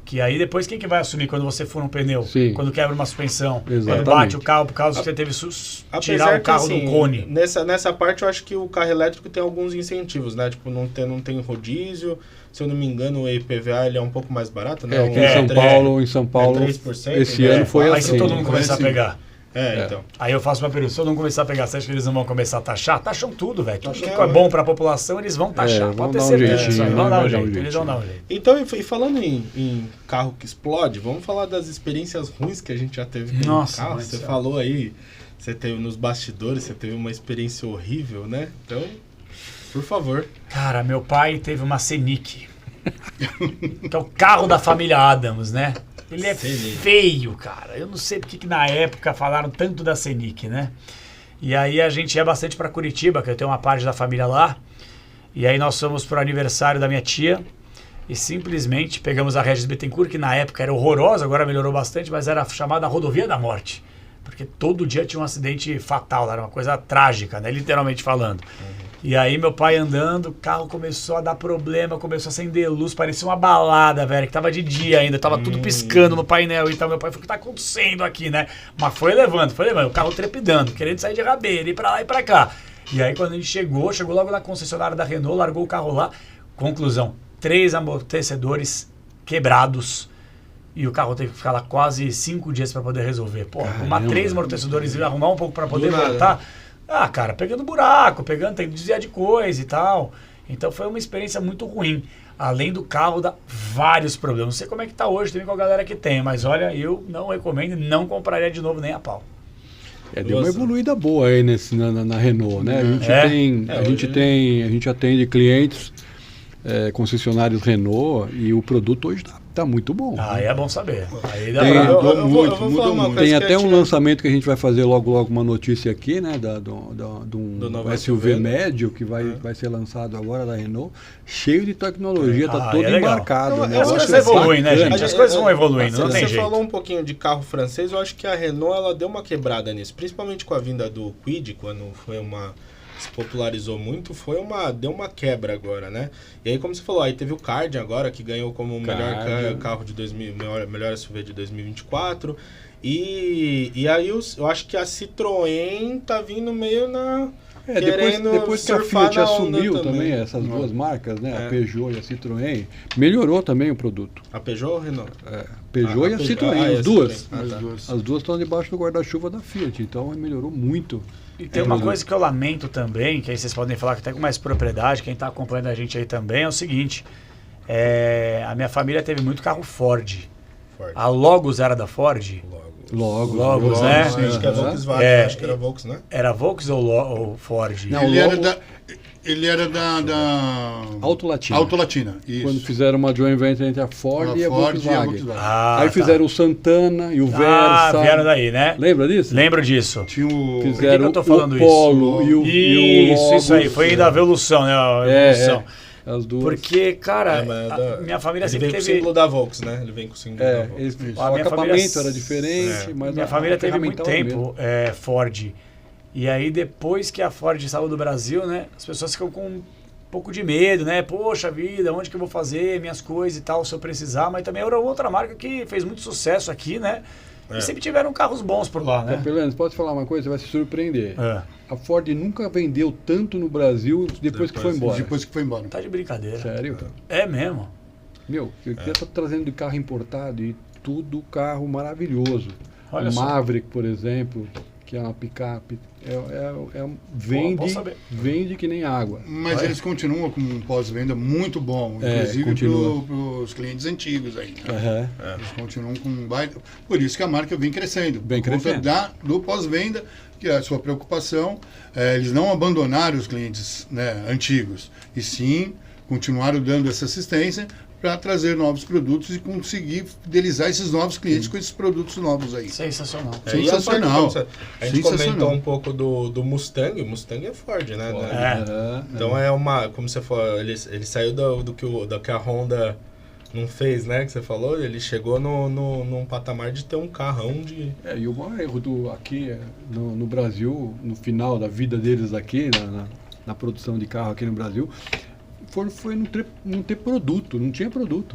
Que aí depois quem que vai assumir quando você for um pneu? Sim. Quando quebra uma suspensão? Exatamente. Quando bate o carro por causa que você teve tirar o carro do cone? Nessa parte eu acho que o carro elétrico tem alguns incentivos, né? Tipo, não tem rodízio. Se eu não me engano, o IPVA ele é um pouco mais barato, né? Aqui em São Paulo, 3%, esse ano foi Aí assim. se todo mundo começar a pegar. Então. Aí eu faço uma pergunta, se eu não começar a pegar, você acha que eles não vão começar a taxar? Taxam tudo, velho. Tudo que é bom para a população, eles vão taxar. Vão Pode ter dar um certeza. jeitinho, Eles vão dar um jeito. jeitinho. Eles vão dar um jeito. Então, e falando em carro que explode, vamos falar das experiências ruins que a gente já teve com o carro. Você falou aí, você teve nos bastidores, você teve uma experiência horrível, né? Então, por favor. Cara, meu pai teve uma Scenic, que é o carro da família Adams, né? Ele é feio, cara. Eu não sei porque que na época falaram tanto da Scenic, né? E aí a gente ia bastante para Curitiba, que eu tenho uma parte da família lá. E aí nós fomos pro aniversário da minha tia e simplesmente pegamos a Regis Bittencourt, que na época era horrorosa, agora melhorou bastante, mas era chamada Rodovia da Morte. Porque todo dia tinha um acidente fatal, era uma coisa trágica, né? Literalmente falando. E aí meu pai andando, o carro começou a dar problema, começou a acender luz, parecia uma balada, velho, que tava de dia ainda, tava tudo piscando no painel. Então meu pai falou, o que tá acontecendo aqui, né? Mas foi levando, o carro trepidando, querendo sair de rabeira, ir pra lá e pra cá. E aí quando a gente chegou logo na concessionária da Renault, largou o carro lá. Conclusão, 3 amortecedores quebrados. E o carro teve que ficar lá quase 5 dias para poder resolver. Pô, arrumar 3 amortecedores e arrumar um pouco para poder voltar. Ah, cara, pegando buraco, tem que desviar de coisa e tal. Então foi uma experiência muito ruim. Além do carro, dá vários problemas. Não sei como é que tá hoje, também com a galera que tem. Mas olha, eu não recomendo e não compraria de novo nem a pau. Deu uma evoluída boa aí na Renault, né? A gente atende clientes, concessionários Renault, e o produto hoje tá muito bom. Ah, é bom saber. Aí dá mudou muito. Tem até um lançamento que a gente vai fazer logo uma notícia aqui, né? Do novo SUV médio que vai ser lançado agora da Renault, cheio de tecnologia, tá todo embarcado. As coisas evoluem, né, gente? As coisas vão evoluindo, não tem jeito. Você falou um pouquinho de carro francês, eu acho que a Renault ela deu uma quebrada nisso, principalmente com a vinda do Kwid, quando se popularizou muito, deu uma quebra agora, né? E aí, como você falou, aí teve o Kardian agora, que ganhou como o melhor carro de melhor SUV de 2024. E aí eu acho que a Citroën tá vindo meio na... Depois que a Fiat assumiu também essas duas marcas, né? A Peugeot e a Citroën, melhorou também o produto. A Peugeot ou a Renault? Peugeot e a Citroën, as duas. Citroën. As duas estão debaixo do guarda-chuva da Fiat, então melhorou muito. E tem uma coisa que eu lamento também, que aí vocês podem falar que até com mais propriedade, quem está acompanhando a gente aí também, é o seguinte, a minha família teve muito carro Ford. A Logos era da Ford? Logos, né? Acho que é Volkswagen, acho que era Volks, né? Era Volks ou Ford? Não, ele era da Auto Latina. Auto Latina, isso. Quando fizeram uma joint venture entre a Ford e a Volkswagen. Aí fizeram o Santana e o Versa. Vieram daí, né? Lembra disso? Lembro disso. Tinha o... Fizeram eu tô falando o Polo isso? e o Logos. Isso aí. Foi da evolução, né? A evolução. As duas. Porque, cara, minha família ele sempre vem com o teve... símbolo da Volks, né? Ele vem com o símbolo da Volks. O A minha acabamento família- era diferente, mas Minha a família teve muito ferramental era o tempo Ford. E aí, depois que a Ford saiu do Brasil, né? As pessoas ficam com um pouco de medo, né? Poxa vida, onde que eu vou fazer minhas coisas e tal, se eu precisar. Mas também era outra marca que fez muito sucesso aqui, né? E sempre tiveram carros bons por lá, né? Capelanes, posso falar uma coisa? Você vai se surpreender. É. A Ford nunca vendeu tanto no Brasil depois que foi embora. Depois que foi embora. Tá de brincadeira. Sério? É mesmo? Meu, eu tô trazendo de carro importado e tudo carro maravilhoso. Olha o só. Maverick, por exemplo, que é uma picape, bom vende, saber. vende que nem água. Mas eles continuam com um pós-venda muito bom, inclusive continua. para os clientes antigos aí. Né? Aham. Eles continuam com um baita. Por isso que a marca vem crescendo. Vem Por conta crescendo. do pós-venda, que é a sua preocupação. Eles não abandonaram os clientes, né, antigos, e sim continuaram dando essa assistência para trazer novos produtos e conseguir fidelizar esses novos clientes com esses produtos novos aí. Sensacional. E Sensacional. a gente Sensacional. comentou um pouco do Mustang. O Mustang é Ford, né? É. Então é uma... Como você falou, ele saiu do que a Honda não fez, né? Que você falou. Ele chegou num patamar de ter um carrão de... E o maior erro aqui no Brasil, no final da vida deles aqui, na produção de carro aqui no Brasil, foi não ter produto, não tinha produto.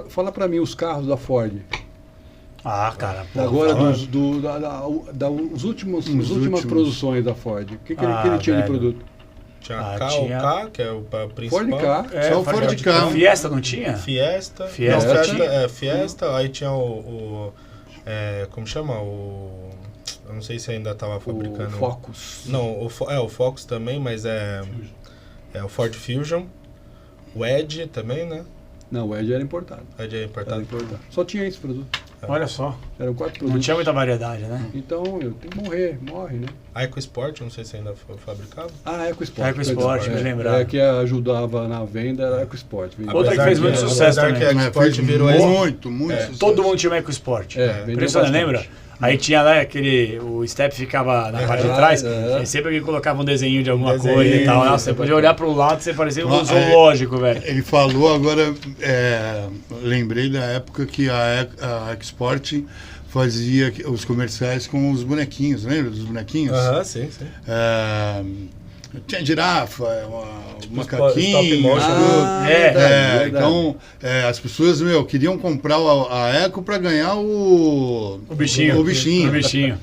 Fala pra mim os carros da Ford. Ah, cara. Pô, Agora, falando. as últimas últimos. produções da Ford. O que ele tinha de velho. produto? Tinha Ah, K, tinha. o K, que é o principal. Ford K. Só o Ford Ka. Fiesta não tinha? Fiesta. Fiesta Não, tinha. Fiesta. Aí tinha como chama? Eu não sei se ainda tava fabricando. O Focus. Não, o Focus também, mas é o Ford Fusion. O Edge também, né? Não, o Edge era importado. Edge é importado. Só tinha esse produto. Olha só. Eram 4 produtos. Não tinha muita variedade, né? Então, tem que morre, né? A EcoSport, não sei se ainda foi fabricado. Ah, EcoSport. EcoSport, me lembrava. É que ajudava na venda, era EcoSport. Outra que fez muito sucesso apesar também. que a EcoSport virou muito sucesso. Todo mundo tinha um EcoSport. vendeu Impressionante, bastante. lembra? Aí tinha lá o step ficava na parte de trás, e sempre alguém colocava um desenho de alguma Desenho, coisa e tal. isso, Você podia olhar pro lado e você parecia um Ah, zoológico, velho. Ele falou agora, lembrei da época que a EcoSport fazia os comerciais com os bonequinhos, lembra dos bonequinhos? Aham, sim. Tinha girafa, macaquinho. stop motion. Verdade. Então, as pessoas, queriam comprar a Eco para ganhar o bichinho. O bichinho. O bichinho.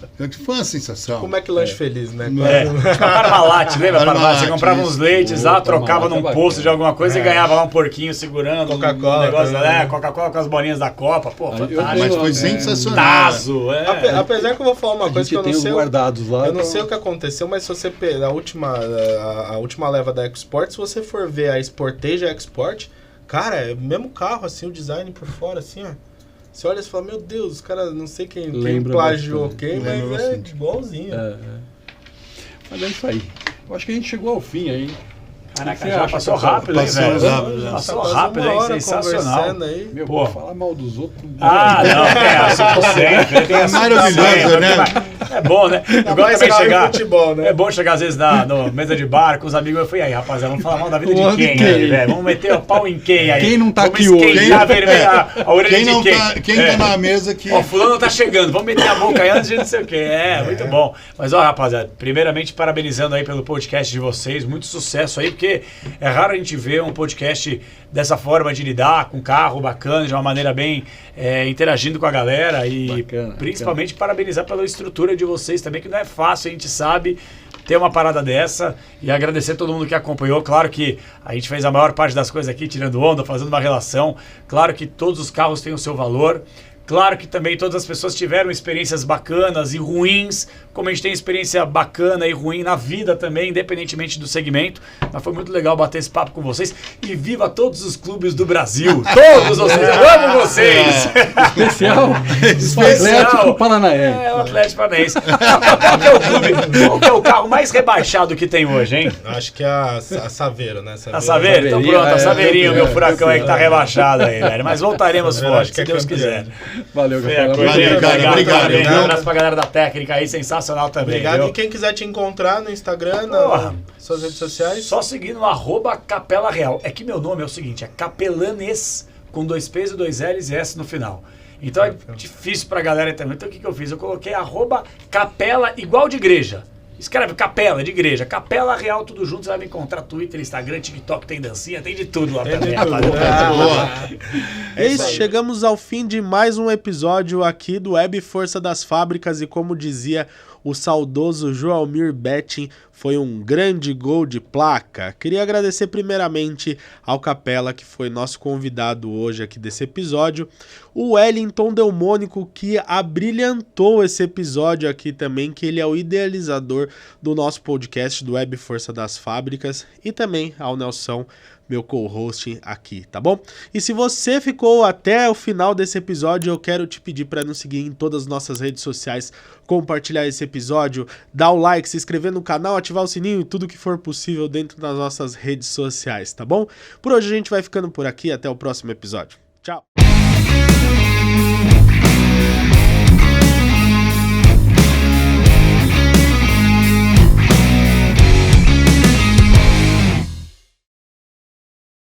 Foi uma sensação. Como é que lanche feliz, né? Tipo a Parmalat, lembra? Parmalat, Você comprava isso. uns leites lá, trocava Parmalat num é posto bacana. de alguma coisa e ganhava lá um porquinho segurando Coca-Cola um negócio, também. Coca-Cola com as bolinhas da Copa. Pô, fantástico. Mas foi sensacional. Tazo, Apesar que eu vou falar uma A coisa gente que eu tem não os sei. guardados lá. Eu não então- sei o que aconteceu, mas se você pegar a última leva da EcoSport, se você for ver a Sportage e a EcoSport, cara, é o mesmo carro, assim, o design por fora, assim, ó. Você olha e fala, meu Deus, os caras, não sei quem Lembra plagiou bastante. quem, mas Lembra é bastante. igualzinho. Mas é isso aí. Eu acho que a gente chegou ao fim aí. Caraca, Você já acha, passou pessoal? rápido, hein, Passou velho? rápido, já. Passou Quase rápido, uma hein? hora Sensacional. conversando aí. Meu, Pô. falar mal dos outros. Ah, não, tem assunto sempre. Tem assunto maravilhoso, sempre, né? É bom, né? Eu gosto Mas também de fala em chegar. futebol, né? É bom chegar às vezes na mesa de bar com os amigos. Eu falei, aí, rapaziada, vamos falar mal da vida Mal de de quem, quem? aí, velho? Vamos meter o pau em quem aí? Quem não tá Vamos aqui hoje? esquentar a orelha Quem de não quem? tá, quem tá na mesa que Ó, fulano tá chegando, vamos meter a boca aí antes de não sei o quê. Muito bom. Mas, ó, rapaziada, primeiramente parabenizando aí pelo podcast de vocês. Muito sucesso aí, porque é raro a gente ver um podcast dessa forma de lidar com carro bacana, de uma maneira bem interagindo com a galera. E Bacana, principalmente parabenizar pela estrutura de vocês também, que não é fácil, a gente sabe ter uma parada dessa, e agradecer a todo mundo que acompanhou. Claro que a gente fez a maior parte das coisas aqui, tirando onda, fazendo uma relação. Claro que todos os carros têm o seu valor. Claro que também todas as pessoas tiveram experiências bacanas e ruins, como a gente tem experiência bacana e ruim na vida também, independentemente do segmento. Mas foi muito legal bater esse papo com vocês. E viva todos os clubes do Brasil! Todos vocês! Eu amo vocês! Especial. Especial. Atlético Paranaense. É, o Atlético Paranaense. Qual que é o clube? Qual que é o carro mais rebaixado que tem hoje, hein? Acho que é a Saveiro, né? A Saveiro? Então Saveirinha, pronto, a Saveirinho, meu furacão aí que tá campeão. rebaixado aí, velho. Mas voltaremos Saveiro, forte, acho que se é Deus campeão. quiser. Valeu, Valeu, cara, obrigado. Um abraço pra galera da técnica aí, sensacional também. Obrigado. Viu? E quem quiser te encontrar no Instagram, Porra. nas suas redes sociais. Só seguindo @Capela Real. É que meu nome é o seguinte, é Capelanes, com 2 P's, 2 L's e S no final. Então é difícil pra galera também. Então o que eu fiz? Eu coloquei @Capela, igual de igreja. Escreve Capela, de igreja. Capela Real, tudo junto. Você vai me encontrar Twitter, Instagram, TikTok, tem dancinha, tem de tudo lá também. É isso, chegamos ao fim de mais um episódio aqui do Web Força das Fábricas e como dizia o saudoso Joalmir Betting, foi um grande gol de placa. Queria agradecer primeiramente ao Capela, que foi nosso convidado hoje aqui desse episódio, o Wellington Delmônico, que abrilhantou esse episódio aqui também, que ele é o idealizador do nosso podcast do Web Força das Fábricas, e também ao Nelson, meu co-host aqui, tá bom? E se você ficou até o final desse episódio, eu quero te pedir para nos seguir em todas as nossas redes sociais, compartilhar esse episódio, dar o like, se inscrever no canal, ativar o sininho e tudo que for possível dentro das nossas redes sociais, tá bom? Por hoje a gente vai ficando por aqui, até o próximo episódio. Tchau!